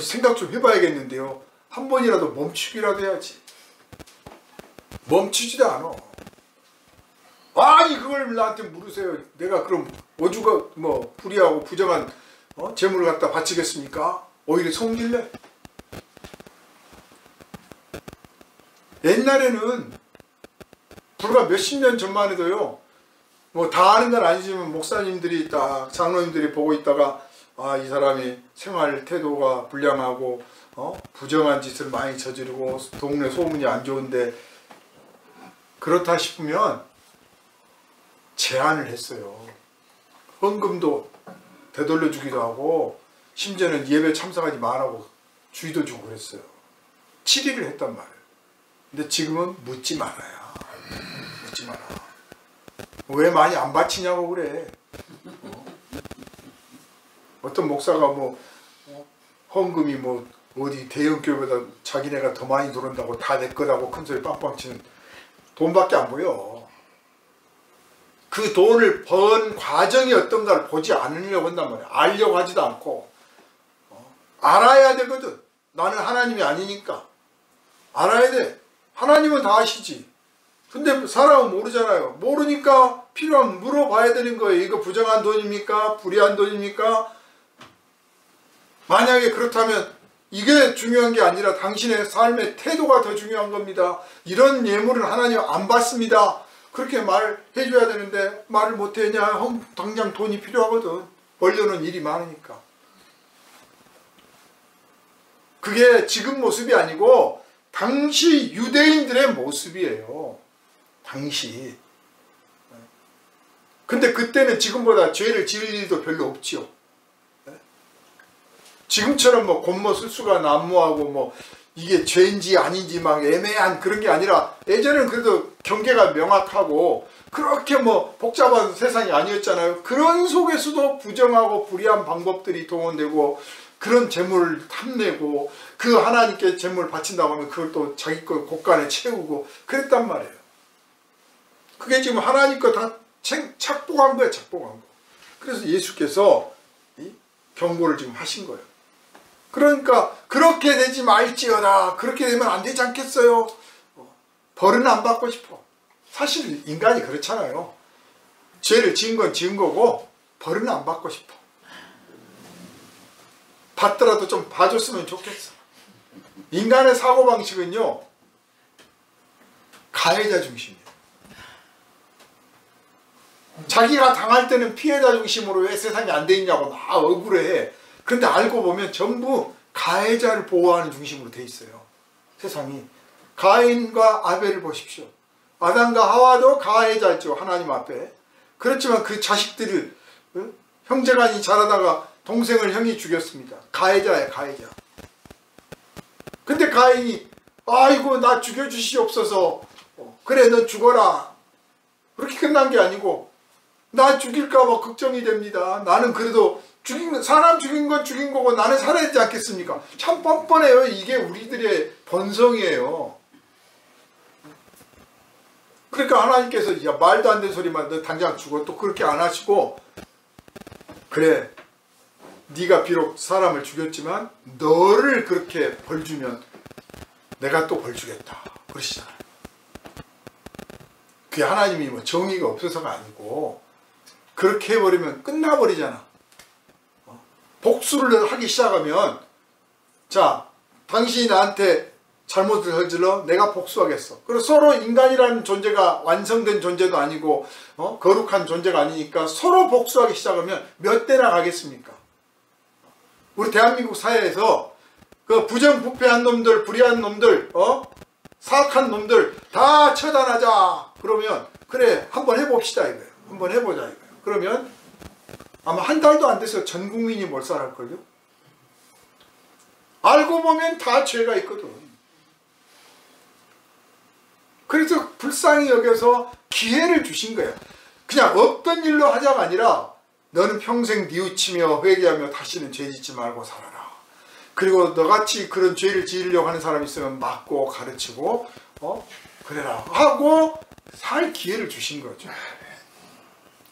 생각 좀 해봐야겠는데요. 한 번이라도 멈추기라도 해야지. 멈추지도 않아. 아니 그걸 나한테 물으세요. 내가 그럼 오죽가 뭐 불의하고 부정한 재물을 갖다 바치겠습니까? 오히려 성질내. 옛날에는 불과 몇십 년 전만 해도요. 뭐 다 아는 건 아니지만 목사님들이 딱 장로님들이 보고 있다가 이 사람이 생활 태도가 불량하고 부정한 짓을 많이 저지르고 동네 소문이 안 좋은데 그렇다 싶으면 제한을 했어요. 헌금도 되돌려 주기도 하고 심지어는 예배 참석하지 말라고 주의도 주고 그랬어요. 7일을 했단 말이에요. 근데 지금은 묻지 말아야. 묻지 마라. 왜 많이 안 바치냐고 그래. 어떤 목사가 뭐 헌금이 뭐 어디 대형교회보다 자기네가 더 많이 들어온다고 다 내 거라고 큰소리 빵빵 치는 돈밖에 안 보여. 그 돈을 번 과정이 어떤가를 보지 않으려고 한단 말이야. 알려고 하지도 않고. 알아야 되거든. 나는 하나님이 아니니까. 알아야 돼. 하나님은 다 아시지. 근데 사람은 모르잖아요. 모르니까 필요하면 물어봐야 되는 거예요. 이거 부정한 돈입니까? 불의한 돈입니까? 만약에 그렇다면 이게 중요한 게 아니라 당신의 삶의 태도가 더 중요한 겁니다. 이런 예물은 하나님 안 받습니다. 그렇게 말해줘야 되는데 말을 못했냐? 당장 돈이 필요하거든. 벌려는 일이 많으니까. 그게 지금 모습이 아니고 당시 유대인들의 모습이에요. 당시. 근데 그때는 지금보다 죄를 지을 일도 별로 없지요. 지금처럼 뭐 곤모술수가 난무하고 뭐 이게 죄인지 아닌지 막 애매한 그런 게 아니라 예전에는 그래도 경계가 명확하고 그렇게 뭐 복잡한 세상이 아니었잖아요. 그런 속에서도 부정하고 불의한 방법들이 동원되고 그런 재물을 탐내고 그 하나님께 재물을 바친다고 하면 그걸 또 자기 거 곳간에 채우고 그랬단 말이에요. 그게 지금 하나님 거 다 착복한 거예요. 착복한 거. 그래서 예수께서 이 경고를 지금 하신 거예요. 그러니까 그렇게 되지 말지어다. 그렇게 되면 안 되지 않겠어요? 벌은 안 받고 싶어. 사실 인간이 그렇잖아요. 죄를 지은 건 지은 거고 벌은 안 받고 싶어. 받더라도 좀 봐줬으면 좋겠어. 인간의 사고방식은요, 가해자 중심이에요. 자기가 당할 때는 피해자 중심으로 왜 세상이 안 돼 있냐고 막 억울해. 그런데 알고 보면 전부 가해자를 보호하는 중심으로 돼 있어요. 세상이. 가인과 아벨을 보십시오. 아담과 하와도 가해자였죠, 하나님 앞에. 그렇지만 그 자식들을, 형제간이 자라다가 동생을 형이 죽였습니다. 가해자야, 가해자. 근데 가인이 아이고 나 죽여주시옵소서, 그래 너 죽어라, 그렇게 끝난 게 아니고 나 죽일까봐 걱정이 됩니다. 나는 그래도 사람 죽인 건 죽인 거고 나는 살아야 되지 않겠습니까? 참 뻔뻔해요. 이게 우리들의 본성이에요. 그러니까 하나님께서 야, 말도 안 되는 소리만, 너 당장 죽어, 또 그렇게 안 하시고, 그래 네가 비록 사람을 죽였지만 너를 그렇게 벌 주면 내가 또 벌 주겠다 그러시잖아요. 그게 하나님이 뭐 정의가 없어서가 아니고 그렇게 해버리면 끝나버리잖아. 복수를 하기 시작하면, 자 당신이 나한테 잘못을 저질러 내가 복수하겠어. 그리고 서로 인간이라는 존재가 완성된 존재도 아니고 거룩한 존재가 아니니까 서로 복수하기 시작하면 몇 대나 가겠습니까? 우리 대한민국 사회에서 그 부정부패한 놈들, 불의한 놈들, 사악한 놈들 다 처단하자 그러면, 그래 한번 해봅시다 이거예요. 한번 해보자 이거예요. 그러면 아마 한 달도 안 돼서 전 국민이 몰살할걸요. 알고 보면 다 죄가 있거든. 그래서 불쌍히 여겨서 기회를 주신 거예요. 그냥 없던 일로 하자가 아니라 너는 평생 뉘우치며 회개하며 다시는 죄 짓지 말고 살아라. 그리고 너같이 그런 죄를 지으려고 하는 사람이 있으면 맞고 가르치고 그래라 하고 살 기회를 주신 거죠.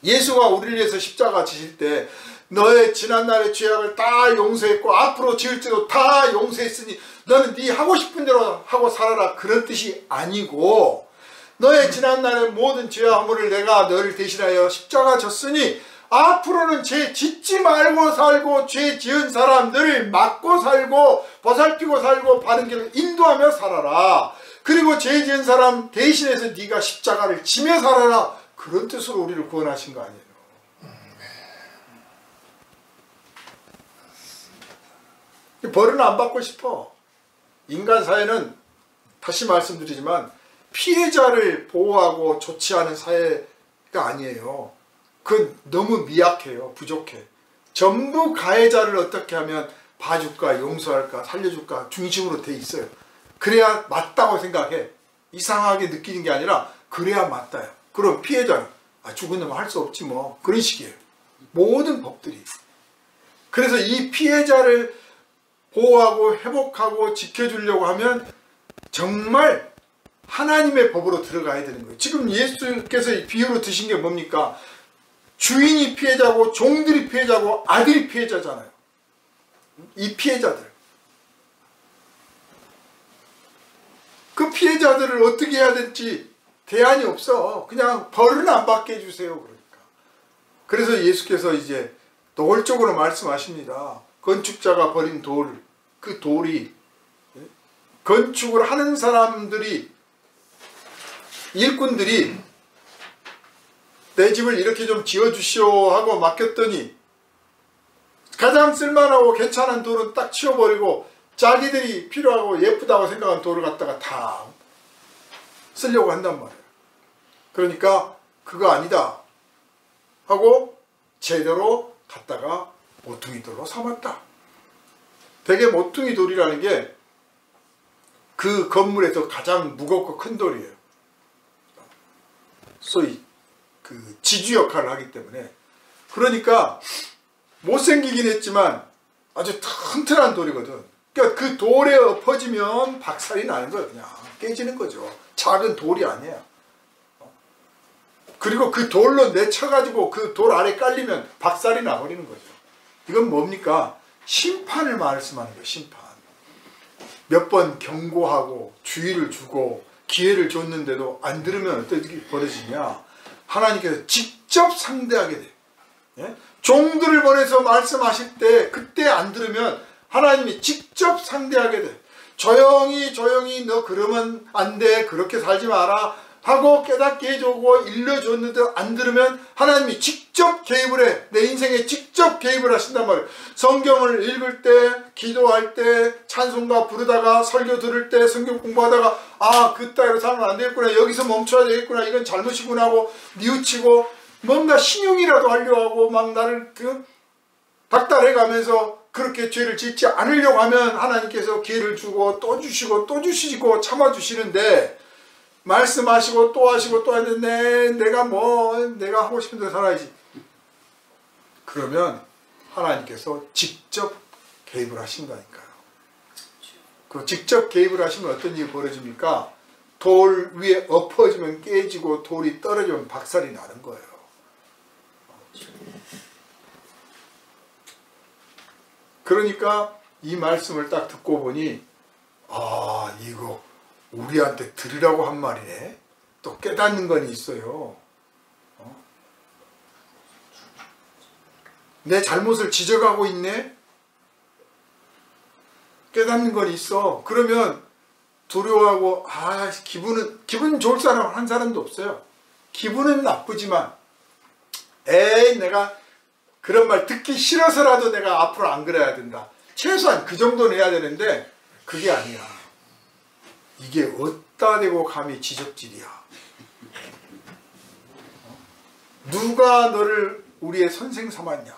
예수가 우리를 위해서 십자가 지실 때 너의 지난날의 죄악을 다 용서했고 앞으로 지을지도 다 용서했으니 너는 네 하고 싶은 대로 하고 살아라, 그런 뜻이 아니고, 너의 지난날의 모든 죄와 허물을 내가 너를 대신하여 십자가 졌으니 앞으로는 죄 짓지 말고 살고 죄 지은 사람들을 막고 살고 보살피고 살고 바른 길을 인도하며 살아라. 그리고 죄 지은 사람 대신해서 네가 십자가를 지며 살아라. 그런 뜻으로 우리를 구원하신 거 아니에요. 벌은 안 받고 싶어. 인간 사회는 다시 말씀드리지만 피해자를 보호하고 조치하는 사회가 아니에요. 그건 너무 미약해요. 부족해. 전부 가해자를 어떻게 하면 봐줄까, 용서할까, 살려줄까 중심으로 돼 있어요. 그래야 맞다고 생각해. 이상하게 느끼는 게 아니라 그래야 맞다요. 그럼 피해자는 죽은 놈은 할 수 없지 뭐, 그런 식이에요. 모든 법들이. 그래서 이 피해자를 보호하고 회복하고 지켜주려고 하면 정말 하나님의 법으로 들어가야 되는 거예요. 지금 예수께서 비유로 드신 게 뭡니까? 주인이 피해자고 종들이 피해자고 아들이 피해자잖아요. 이 피해자들. 그 피해자들을 어떻게 해야 될지 대안이 없어. 그냥 벌은 안 받게 해주세요. 그러니까. 그래서 예수께서 이제 노골적으로 말씀하십니다. 건축자가 버린 돌, 그 돌이, 건축을 하는 사람들이, 일꾼들이 내 집을 이렇게 좀 지어주시오 하고 맡겼더니 가장 쓸만하고 괜찮은 돌은 딱 치워버리고 자기들이 필요하고 예쁘다고 생각한 돌을 갖다가 다 쓰려고 한단 말이에요. 그러니까 그거 아니다 하고 제대로 갖다가 모퉁이 돌로 삼았다. 대개 모퉁이 돌이라는 게 그 건물에서 가장 무겁고 큰 돌이에요. 소위 그 지주 역할을 하기 때문에. 그러니까 못생기긴 했지만 아주 튼튼한 돌이거든. 그러니까 그 돌에 엎어지면 박살이 나는 거예요. 그냥 깨지는 거죠. 작은 돌이 아니야. 그리고 그 돌로 내쳐가지고 그 돌 아래 깔리면 박살이 나버리는 거죠. 이건 뭡니까? 심판을 말씀하는 거예요. 심판. 몇 번 경고하고 주의를 주고 기회를 줬는데도 안 들으면 어떻게 벌어지냐? 하나님께서 직접 상대하게 돼요. 예? 종들을 보내서 말씀하실 때 그때 안 들으면 하나님이 직접 상대하게 돼. 조용히 너 그러면 안 돼, 그렇게 살지 마라 하고 깨닫게 해주고 일러줬는데 안 들으면 하나님이 직접 개입을 해. 내 인생에 직접 개입을 하신단 말이에요. 성경을 읽을 때, 기도할 때, 찬송가 부르다가, 설교 들을 때, 성경 공부하다가 아, 그따위로 살면 안 되겠구나, 여기서 멈춰야 되겠구나, 이건 잘못이구나 하고 뉘우치고 뭔가 신용이라도 하려고 하고 막 나를 닥달해가면서 그렇게 죄를 짓지 않으려고 하면 하나님께서 기회를 주고 또 주시고 또 주시고 참아주시는데, 말씀하시고 또 하시고 또 하는데 내가 하고 싶은 대로 살아야지. 그러면 하나님께서 직접 개입을 하신다니까요. 그 직접 개입을 하시면 어떤 일이 벌어집니까? 돌 위에 엎어지면 깨지고 돌이 떨어지면 박살이 나는 거예요. 그러니까 이 말씀을 딱 듣고 보니 아, 이거 우리한테 들으라고 한 말이네. 또 깨닫는 건 있어요. 내 잘못을 지적하고 있네. 깨닫는 건 있어. 그러면 두려워하고 기분 좋을 사람 한 사람도 없어요. 기분은 나쁘지만 에이, 내가 그런 말 듣기 싫어서라도 내가 앞으로 안 그래야 된다. 최소한 그 정도는 해야 되는데 그게 아니야. 이게 어디다 대고 감히 지적질이야. 누가 너를 우리의 선생 삼았냐.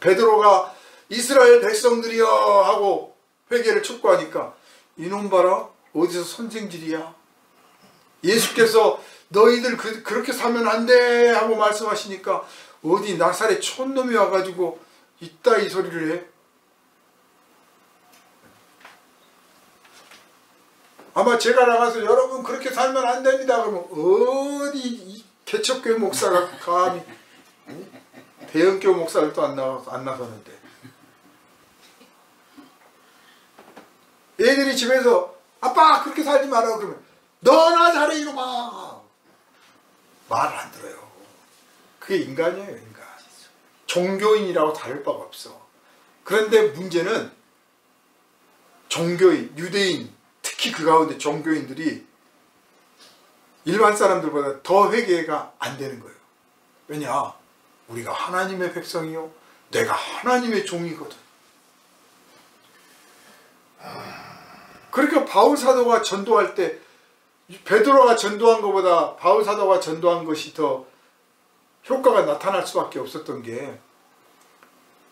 베드로가 이스라엘 백성들이여 하고 회개를 촉구하니까 이놈 봐라, 어디서 선생질이야. 예수께서 너희들 그렇게 살면 안 돼 하고 말씀하시니까 어디 나사렛 촌놈이 와가지고 이따 이 소리를 해. 아마 제가 나가서 여러분 그렇게 살면 안 됩니다 그러면 어디 이 개척교회 목사가 감히, 대형교회 목사들도 안 나서는데, 애들이 집에서 아빠 그렇게 살지 마라 그러면 너나 잘해 이놈아, 말 안 들어요. 그게 인간이에요, 인간. 종교인이라고 다를 바가 없어. 그런데 문제는 종교인, 유대인, 특히 그 가운데 종교인들이 일반 사람들보다 더 회개가 안 되는 거예요. 왜냐? 우리가 하나님의 백성이요, 내가 하나님의 종이거든. 그러니까 바울 사도가 전도할 때 베드로가 전도한 것보다 바울 사도가 전도한 것이 더 효과가 나타날 수밖에 없었던 게,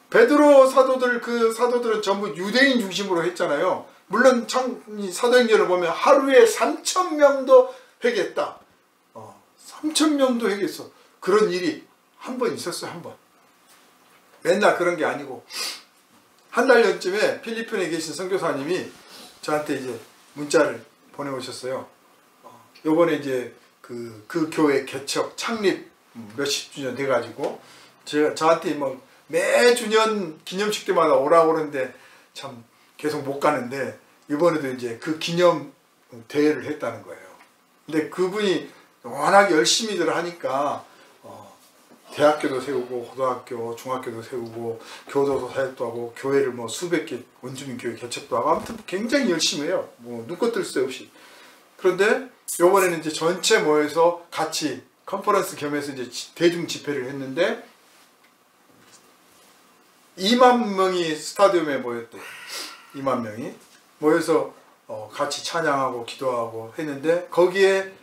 베드로 사도들, 그 사도들은 전부 유대인 중심으로 했잖아요. 물론 사도행전을 보면 하루에 3,000명도 회개했다. 3,000명도 회개했어. 그런 일이 한 번 있었어요, 한 번. 맨날 그런 게 아니고. 한 달 전쯤에 필리핀에 계신 선교사님이 저한테 이제 문자를 보내오셨어요. 요번에 이제 그 교회 개척 창립 몇십 주년 돼가지고 저한테 뭐 매주년 기념식 때마다 오라고 그러는데 참 계속 못 가는데, 이번에도 이제 그 기념 대회를 했다는 거예요. 근데 그분이 워낙 열심히들 하니까 대학교도 세우고 고등학교, 중학교도 세우고 교도소 사역도 하고 교회를 뭐 수백 개 원주민 교회 개척도 하고 아무튼 굉장히 열심히 해요. 뭐 눈꽃 뜰 새 없이. 그런데 요번에는 이제 전체 모여서 같이 컨퍼런스 겸해서 이제 대중 집회를 했는데 2만 명이 스타디움에 모였대요. 2만 명이 모여서 같이 찬양하고 기도하고 했는데, 거기에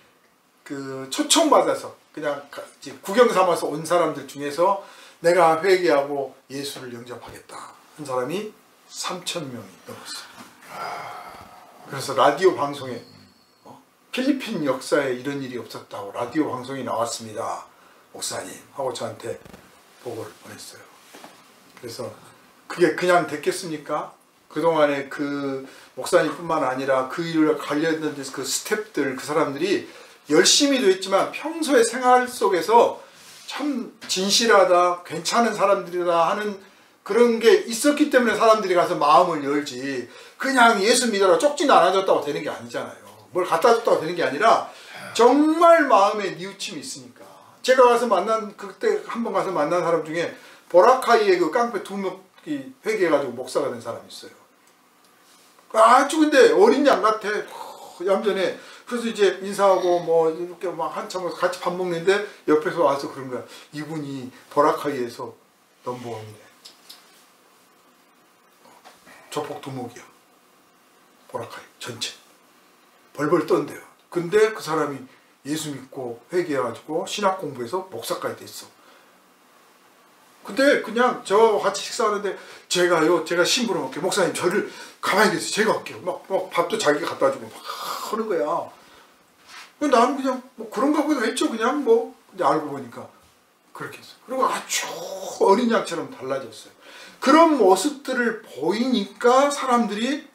그 초청받아서 그냥 구경 삼아서 온 사람들 중에서 내가 회개하고 예수를 영접하겠다 한 사람이 3,000명이 넘었어요. 그래서 라디오 방송에 필리핀 역사에 이런 일이 없었다고 라디오 방송이 나왔습니다, 목사님 하고 저한테 보고를 보냈어요. 그래서 그게 그냥 됐겠습니까? 그동안에 그 목사님뿐만 아니라 그 일을 관련된 그 스태프들, 그 사람들이 열심히도 했지만 평소의 생활 속에서 참 진실하다, 괜찮은 사람들이다 하는 그런 게 있었기 때문에 사람들이 가서 마음을 열지, 그냥 예수 믿어라 쪽지 나눠줬다고 되는 게 아니잖아요. 뭘 갖다 줬다고 되는 게 아니라 정말 마음에 뉘우침이 있으니까. 제가 가서 그때 한 번 가서 만난 사람 중에 보라카이의 그 깡패 2명 회개해가지고 목사가 된 사람이 있어요. 아주 근데 어린 양 같아. 얌전해. 그래서 이제 인사하고 뭐 이렇게 막 한참 같이 밥 먹는데 옆에서 와서 그런 거야. 이분이 보라카이에서 넘버원이래. 조폭 두목이야. 보라카이 전체. 벌벌 떤대요. 근데 그 사람이 예수 믿고 회개해가지고 신학 공부해서 목사까지 됐어. 근데 그냥 저와 같이 식사하는데 제가 심부름 할게요. 목사님 저를 가만히 계세요. 제가 할게요. 막 밥도 자기가 갖다 주고 막 하는 거야. 나는 그냥 뭐 그런가 보다 했죠. 그냥 뭐 알고 보니까 그렇게 했어요. 그리고 아주 어린 양처럼 달라졌어요. 그런 모습들을 보이니까 사람들이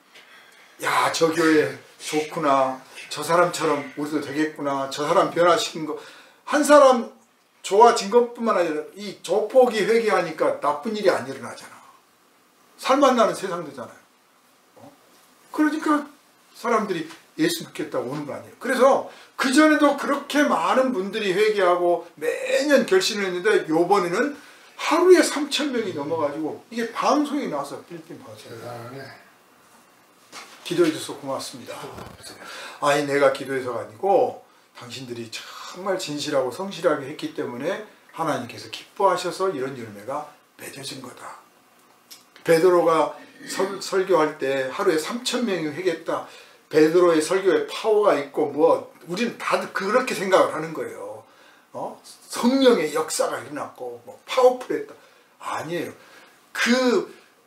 야, 저 교회 좋구나. 저 사람처럼 우리도 되겠구나. 저 사람 변화시킨 거. 한 사람 좋아진 것뿐만 아니라 이 조폭이 회개하니까 나쁜 일이 안 일어나잖아. 살만 나는 세상 되잖아요. 그러니까 사람들이 예수 믿겠다고 오는 거 아니에요. 그래서 그전에도 그렇게 많은 분들이 회개하고 매년 결신을 했는데 요번에는 하루에 3,000명이 넘어가지고 이게 방송이 나와서 필리핀 방송에 기도해 줘서 고맙습니다. 아니 내가 기도해서가 아니고 당신들이 정말 진실하고 성실하게 했기 때문에 하나님께서 기뻐하셔서 이런 열매가 맺어진 거다. 베드로가 설교할 때 하루에 3,000명이 회개했다. 베드로의 설교에 파워가 있고 뭐 우리는 다들 그렇게 생각을 하는 거예요. 성령의 역사가 일어났고 뭐 파워풀했다. 아니에요.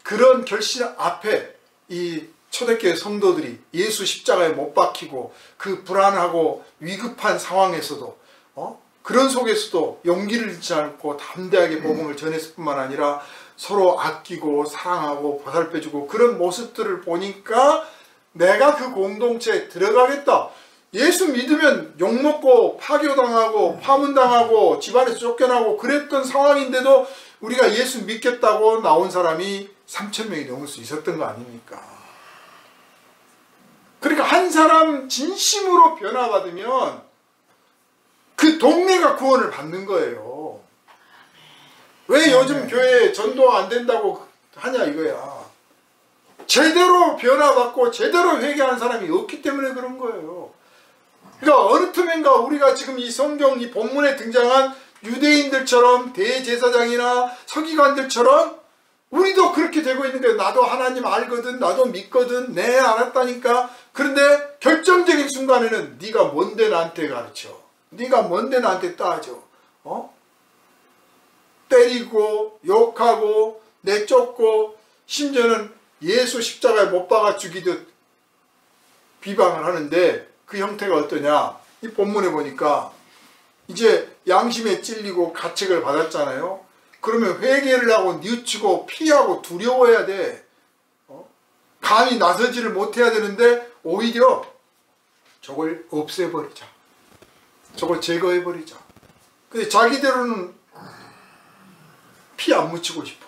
그런 결신 앞에 이 초대교회 성도들이 예수 십자가에 못 박히고 그 불안하고 위급한 상황에서도 그런 속에서도 용기를 잃지 않고 담대하게 복음을 전했을 뿐만 아니라 서로 아끼고 사랑하고 보살펴주고 그런 모습들을 보니까 내가 그 공동체에 들어가겠다. 예수 믿으면 욕먹고 파교당하고 파문당하고 집안에서 쫓겨나고 그랬던 상황인데도 우리가 예수 믿겠다고 나온 사람이 3,000명이 넘을 수 있었던 거 아닙니까? 그러니까 한 사람 진심으로 변화받으면 그 동네가 구원을 받는 거예요. 왜 요즘 교회에 전도가 안 된다고 하냐 이거야. 제대로 변화받고 제대로 회개하는 사람이 없기 때문에 그런 거예요. 그러니까 어느 틈엔가 우리가 지금 이 성경 이 본문에 등장한 유대인들처럼 대제사장이나 서기관들처럼 우리도 그렇게 되고 있는 거예요. 나도 하나님 알거든. 나도 믿거든. 네 알았다니까. 그런데 결정적인 순간에는 네가 뭔데 나한테 가르쳐. 네가 뭔데 나한테 따져. 때리고 욕하고 내쫓고 심지어는 예수 십자가에 못 박아 죽이듯 비방을 하는데 그 형태가 어떠냐. 이 본문에 보니까 이제 양심에 찔리고 가책을 받았잖아요. 그러면 회개를 하고 뉘우치고 피하고 두려워해야 돼. 감히 나서지를 못해야 되는데 오히려 저걸 없애버리자. 저걸 제거해버리자. 근데 자기대로는 피 안 묻히고 싶어.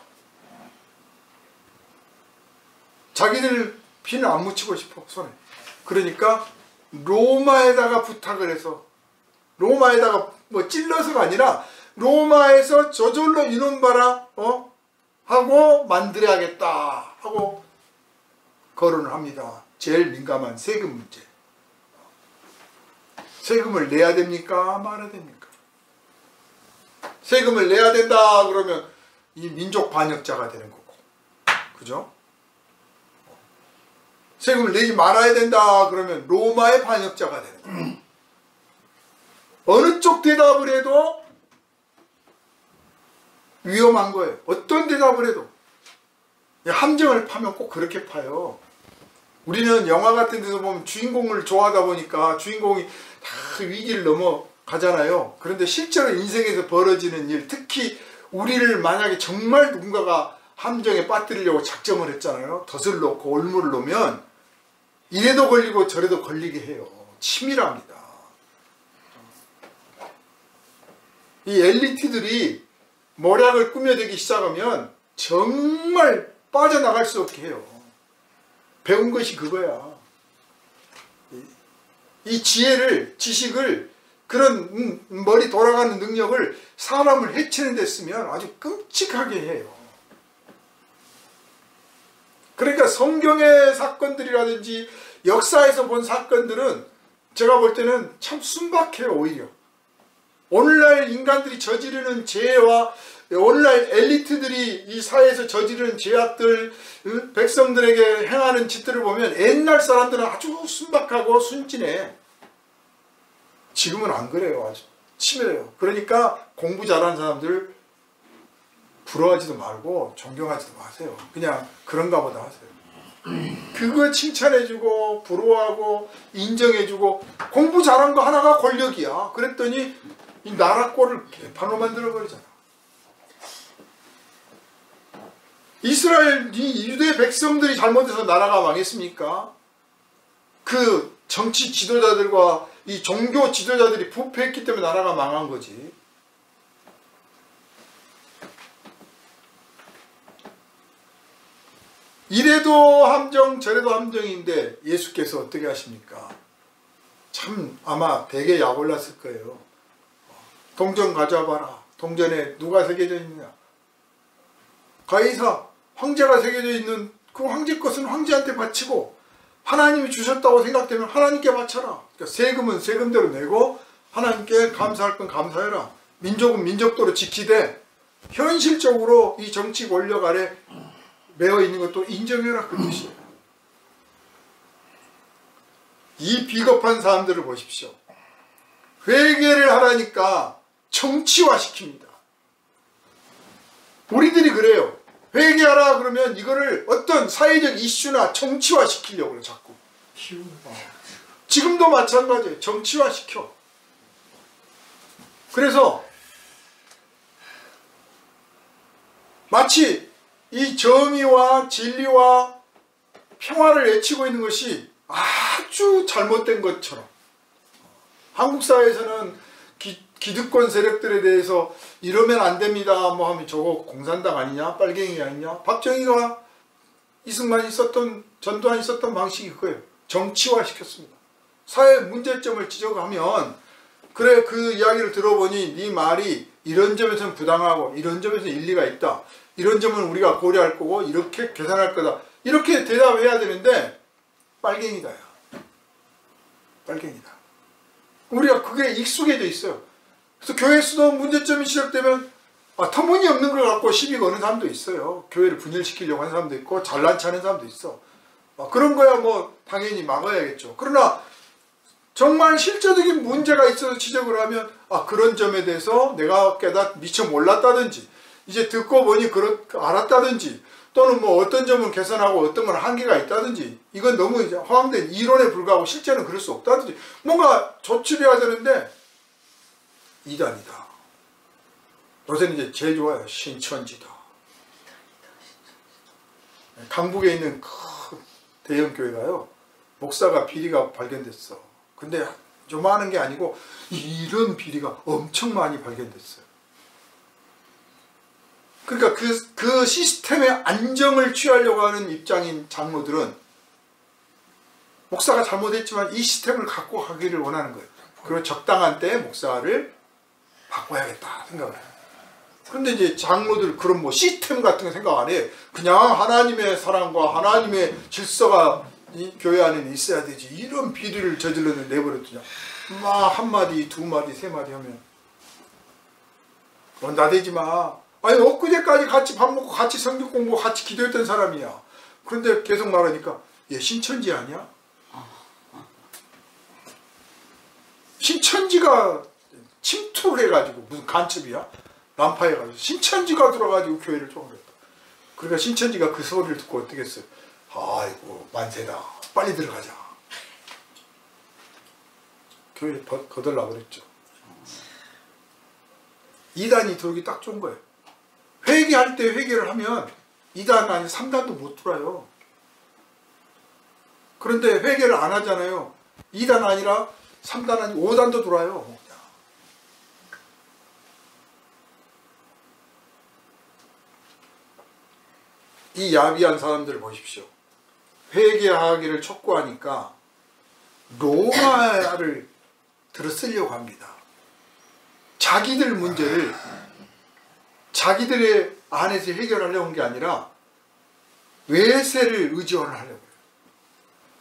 자기들 피는 안 묻히고 싶어 손에. 그러니까 로마에다가 부탁을 해서 로마에다가 뭐 찔러서가 아니라 로마에서 저절로 이놈 봐라 하고 만들어야겠다 하고 거론을 합니다. 제일 민감한 세금 문제. 세금을 내야 됩니까? 말아야 됩니까? 세금을 내야 된다 그러면 이 민족 반역자가 되는 거고, 그죠? 세금을 내지 말아야 된다 그러면 로마의 반역자가 되는 거예요. 어느 쪽 대답을 해도 위험한 거예요. 어떤 대답을 해도. 함정을 파면 꼭 그렇게 파요. 우리는 영화 같은 데서 보면 주인공을 좋아하다 보니까 주인공이 다 위기를 넘어가잖아요. 그런데 실제로 인생에서 벌어지는 일, 특히 우리를 만약에 정말 누군가가 함정에 빠뜨리려고 작정을 했잖아요. 덫을 놓고 올무를 놓으면 이래도 걸리고 저래도 걸리게 해요. 치밀합니다. 이 엘리트들이 모략을 꾸며대기 시작하면 정말 빠져나갈 수 없게 해요. 배운 것이 그거야. 이 지혜를, 지식을, 그런 머리 돌아가는 능력을 사람을 해치는 데 쓰면 아주 끔찍하게 해요. 그러니까 성경의 사건들이라든지 역사에서 본 사건들은 제가 볼 때는 참 순박해요. 오히려 오늘날 인간들이 저지르는 죄와 오늘날 엘리트들이 이 사회에서 저지르는 죄악들, 백성들에게 행하는 짓들을 보면 옛날 사람들은 아주 순박하고 순진해. 지금은 안 그래요. 아주 치밀해요. 그러니까 공부 잘하는 사람들 부러워하지도 말고 존경하지도 마세요. 그냥 그런가 보다 하세요. 그거 칭찬해주고 부러워하고 인정해주고 공부 잘한 거 하나가 권력이야. 그랬더니 이 나라 꼴을 개판으로 만들어버리잖아. 이스라엘 이 유대 백성들이 잘못해서 나라가 망했습니까? 그 정치 지도자들과 이 종교 지도자들이 부패했기 때문에 나라가 망한 거지. 이래도 함정 저래도 함정인데 예수께서 어떻게 하십니까? 참 아마 되게 약올랐을 거예요. 동전 가져와봐라. 동전에 누가 새겨져 있느냐? 가이사 황제가 새겨져 있는 그 황제 것은 황제한테 바치고 하나님이 주셨다고 생각되면 하나님께 바쳐라. 그러니까 세금은 세금대로 내고 하나님께 감사할 건 감사해라. 민족은 민족대로 지키되 현실적으로 이 정치 권력 아래 매어 있는 것도 인정해라. 그 뜻이에요. 이 비겁한 사람들을 보십시오. 회개를 하라니까 정치화시킵니다. 우리들이 그래요. 회개하라 그러면 이거를 어떤 사회적 이슈나 정치화시키려고 그래 자꾸. 지금도 마찬가지예요. 정치화시켜. 그래서 마치 이 정의와 진리와 평화를 외치고 있는 것이 아주 잘못된 것처럼 한국 사회에서는 기득권 세력들에 대해서 이러면 안 됩니다 뭐 하면 저거 공산당 아니냐 빨갱이 아니냐. 박정희가 이승만이 썼던 전두환이 썼던 방식이 그거예요. 정치화 시켰습니다. 사회 문제점을 지적하면 그래 그 이야기를 들어보니 네 말이 이런 점에서는 부당하고 이런 점에서는 일리가 있다. 이런 점은 우리가 고려할 거고 이렇게 계산할 거다. 이렇게 대답해야 되는데 빨갱이다. 빨갱이다. 우리가 그게 익숙해져 있어요. 그래서 교회에서도 문제점이 지적되면 터무니없는 걸 갖고 시비 거는 사람도 있어요. 교회를 분열시키려고 하는 사람도 있고 잘난 체하는 사람도 있어. 그런 거야 뭐 당연히 막아야겠죠. 그러나 정말 실제적인 문제가 있어서 지적을 하면 그런 점에 대해서 내가 미처 몰랐다든지 이제 듣고 보니 알았다든지 또는 뭐 어떤 점은 개선하고 어떤 건 한계가 있다든지 이건 너무 이제 허황된 이론에 불과하고 실제는 그럴 수 없다든지 뭔가 조치해야 되는데 이단이다. 요새는 이제 제일 좋아요. 신천지다. 강북에 있는 큰 대형 교회가요. 목사가 비리가 발견됐어. 근데 요만한 게 아니고 이런 비리가 엄청 많이 발견됐어요. 그러니까 그 시스템의 안정을 취하려고 하는 입장인 장로들은 목사가 잘못했지만 이 시스템을 갖고 가기를 원하는 거예요. 그리고 적당한 때에 목사를 바꿔야겠다 생각을 해요. 그런데 이제 장로들 그런 뭐 시스템 같은 거 생각 안 해. 그냥 하나님의 사랑과 하나님의 질서가 이 교회 안에는 있어야 되지. 이런 비리를 저질러서 내버렸더니 막 한마디 두마디 세마디 하면 넌 나대지 마. 아니 엊그제까지 같이 밥 먹고 같이 성경 공부하고 같이 기도했던 사람이야. 그런데 계속 말하니까 얘 신천지 아니야? 신천지가 침투를 해가지고 무슨 간첩이야? 난파해가지고 신천지가 들어가지고 교회를 쪼그렸다. 그러니까 신천지가 그 소리를 듣고 어떻게 했어요? 아이고 만세다. 빨리 들어가자. 교회 거들라 그랬죠. 이단이 들어오기 딱 좋은 거예요. 회개할 때 회개를 하면 2단 아니 3단도 못 들어요. 그런데 회개를 안 하잖아요. 2단 아니라 3단 아니 5단도 들어와요. 이 야비한 사람들을 보십시오. 회개하기를 촉구하니까 로마를 들어쓰려고 합니다. 자기들 문제를 자기들의 안에서 해결하려고 한 게 아니라 외세를 의지하려고 해요.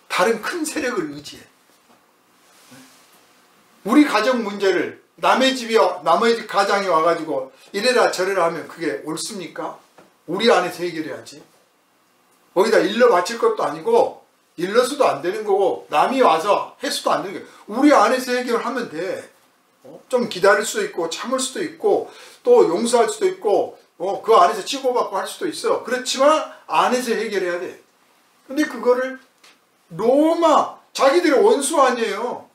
다른 큰 세력을 의지해. 우리 가정 문제를 남의 집 가장이 와가지고 이래라 저래라 하면 그게 옳습니까? 우리 안에서 해결해야지. 거기다 일러 바칠 것도 아니고 일러서도 안 되는 거고 남이 와서 해서도 안 되는 거예요. 우리 안에서 해결하면 돼. 좀 기다릴 수도 있고 참을 수도 있고 또 용서할 수도 있고 그 안에서 치고받고 할 수도 있어. 그렇지만 안에서 해결해야 돼. 근데 그거를 로마 자기들의 원수 아니에요.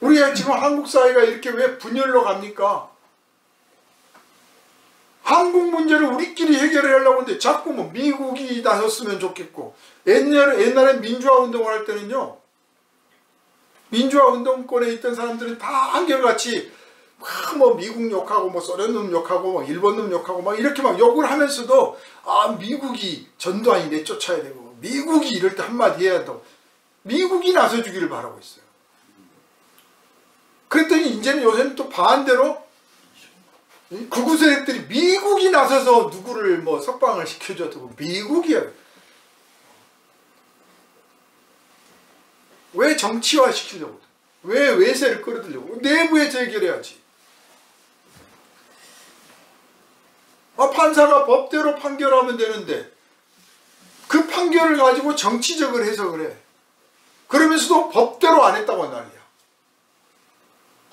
우리가 지금 한국 사회가 이렇게 왜 분열로 갑니까? 한국 문제를 우리끼리 해결하려고 하는데 자꾸 뭐 미국이 나섰으면 좋겠고 옛날에 민주화 운동을 할 때는요. 민주화 운동권에 있던 사람들은 다 한결같이 뭐 미국 욕하고 뭐 소련 놈 욕하고 뭐 일본 놈 욕하고 막 이렇게 막 욕을 하면서도 미국이 전두환이 내쫓아야 되고 미국이 이럴 때 한마디 해야 한다고 미국이 나서주기를 바라고 있어요. 그랬더니 이제는 요새는 또 반대로 극우 세력들이 미국이 나서서 누구를 뭐 석방을 시켜줘도 미국이야. 왜 정치화 시키려고? 왜 외세를 끌어들려고? 내부에서 해결해야지. 판사가 법대로 판결하면 되는데 그 판결을 가지고 정치적으로 해석을 해. 그러면서도 법대로 안 했다고 난리야.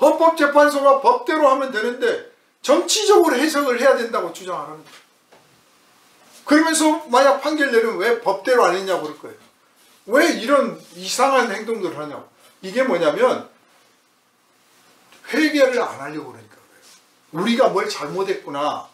헌법재판소가 법대로 하면 되는데 정치적으로 해석을 해야 된다고 주장하는 거예요. 그러면서 만약 판결 내리면 왜 법대로 안 했냐고 그럴 거예요. 왜 이런 이상한 행동들을 하냐고. 이게 뭐냐면 회개를 안 하려고 그러니까 그래요. 우리가 뭘 잘못했구나.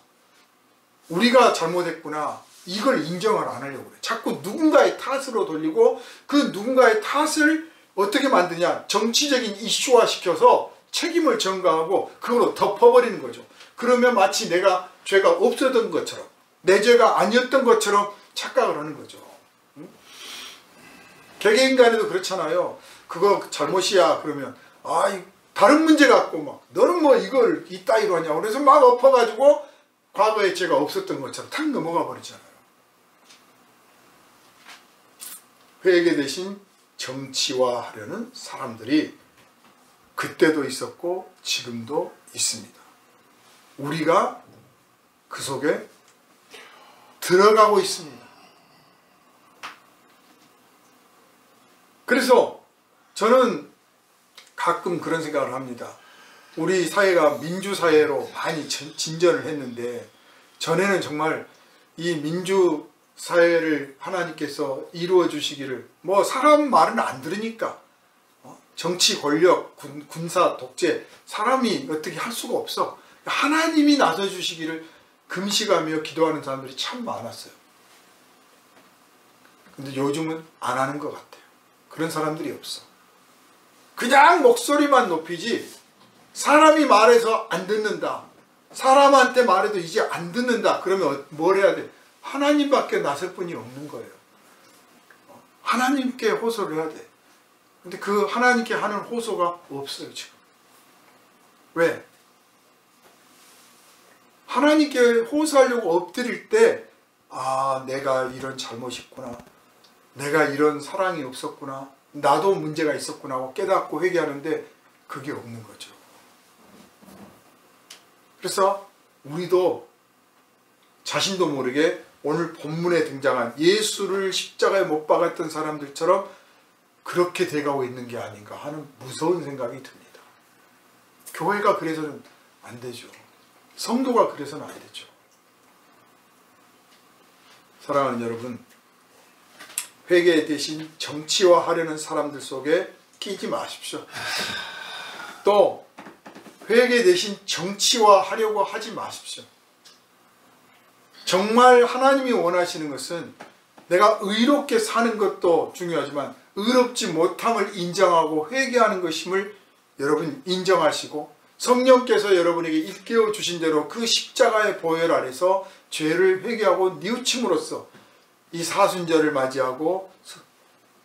우리가 잘못했구나. 이걸 인정을 안 하려고 그래요. 자꾸 누군가의 탓으로 돌리고 그 누군가의 탓을 어떻게 만드냐. 정치적인 이슈화 시켜서 책임을 전가하고 그걸로 덮어버리는 거죠. 그러면 마치 내가 죄가 없었던 것처럼 내 죄가 아니었던 것처럼 착각을 하는 거죠. 개개인간에도 그렇잖아요. 그거 잘못이야 그러면 다른 문제 갖고 막 너는 뭐 이걸 이따위로 하냐 그래서 막 엎어가지고 과거에 죄가 없었던 것처럼 탁 넘어가 버리잖아요. 회개 대신 정치화하려는 사람들이 그때도 있었고 지금도 있습니다. 우리가 그 속에 들어가고 있습니다. 그래서 저는 가끔 그런 생각을 합니다. 우리 사회가 민주사회로 많이 진전을 했는데 전에는 정말 이 민주사회를 하나님께서 이루어 주시기를 뭐 사람 말은 안 들으니까 정치 권력, 군사, 독재 사람이 어떻게 할 수가 없어. 하나님이 나서 주시기를 금식하며 기도하는 사람들이 참 많았어요. 근데 요즘은 안 하는 것 같아요. 그런 사람들이 없어. 그냥 목소리만 높이지 사람이 말해서 안 듣는다. 사람한테 말해도 이제 안 듣는다. 그러면 뭘 해야 돼? 하나님밖에 나설 분이 없는 거예요. 하나님께 호소를 해야 돼. 근데 그 하나님께 하는 호소가 없어요 지금. 왜? 하나님께 호소하려고 엎드릴 때 내가 이런 잘못이 있구나. 내가 이런 사랑이 없었구나. 나도 문제가 있었구나 하고 깨닫고 회개하는데 그게 없는 거죠. 그래서 우리도 자신도 모르게 오늘 본문에 등장한 예수를 십자가에 못 박았던 사람들처럼 그렇게 돼가고 있는 게 아닌가 하는 무서운 생각이 듭니다. 교회가 그래서는 안 되죠. 성도가 그래서는 안 되죠. 사랑하는 여러분, 회개 대신 정치화하려는 사람들 속에 끼지 마십시오. 또 회개 대신 정치화하려고 하지 마십시오. 정말 하나님이 원하시는 것은 내가 의롭게 사는 것도 중요하지만 의롭지 못함을 인정하고 회개하는 것임을 여러분 인정하시고 성령께서 여러분에게 일깨워 주신 대로 그 십자가의 보혈 아래서 죄를 회개하고 뉘우침으로써 이 사순절을 맞이하고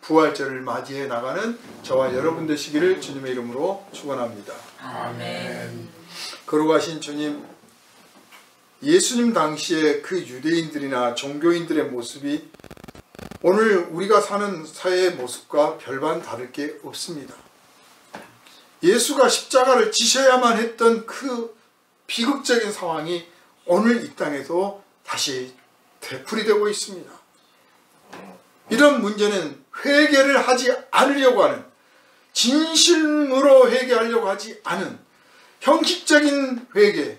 부활절을 맞이해 나가는 저와 여러분 되시기를 주님의 이름으로 축원합니다. 아멘. 거룩하신 주님, 예수님 당시에 그 유대인들이나 종교인들의 모습이 오늘 우리가 사는 사회의 모습과 별반 다를 게 없습니다. 예수가 십자가를 지셔야만 했던 그 비극적인 상황이 오늘 이 땅에도 다시 되풀이되고 있습니다. 이런 문제는 회개를 하지 않으려고 하는, 진심으로 회개하려고 하지 않은 형식적인 회개,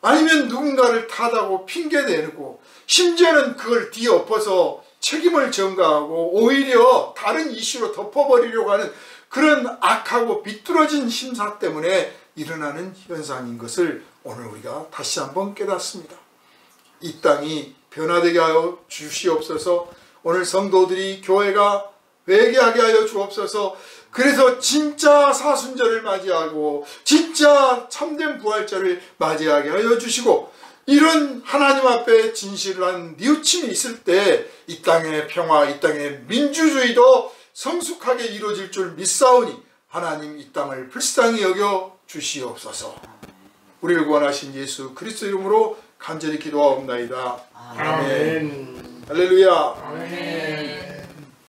아니면 누군가를 탓하고 핑계대고 심지어는 그걸 뒤엎어서 책임을 전가하고 오히려 다른 이슈로 덮어버리려고 하는 그런 악하고 비뚤어진 심사 때문에 일어나는 현상인 것을 오늘 우리가 다시 한번 깨닫습니다. 이 땅이 변화되게 하여 주시옵소서. 오늘 성도들이 교회가 회개하게 하여 주옵소서. 그래서 진짜 사순절을 맞이하고 진짜 참된 부활절을 맞이하게 하여 주시고, 이런 하나님 앞에 진실한 뉘우침이 있을 때 이 땅의 평화, 이 땅의 민주주의도 성숙하게 이루어질 줄 믿사오니 하나님 이 땅을 불쌍히 여겨 주시옵소서. 우리를 구원하신 예수 그리스도 이름으로 간절히 기도하옵나이다. 아멘. 할렐루야. 아멘.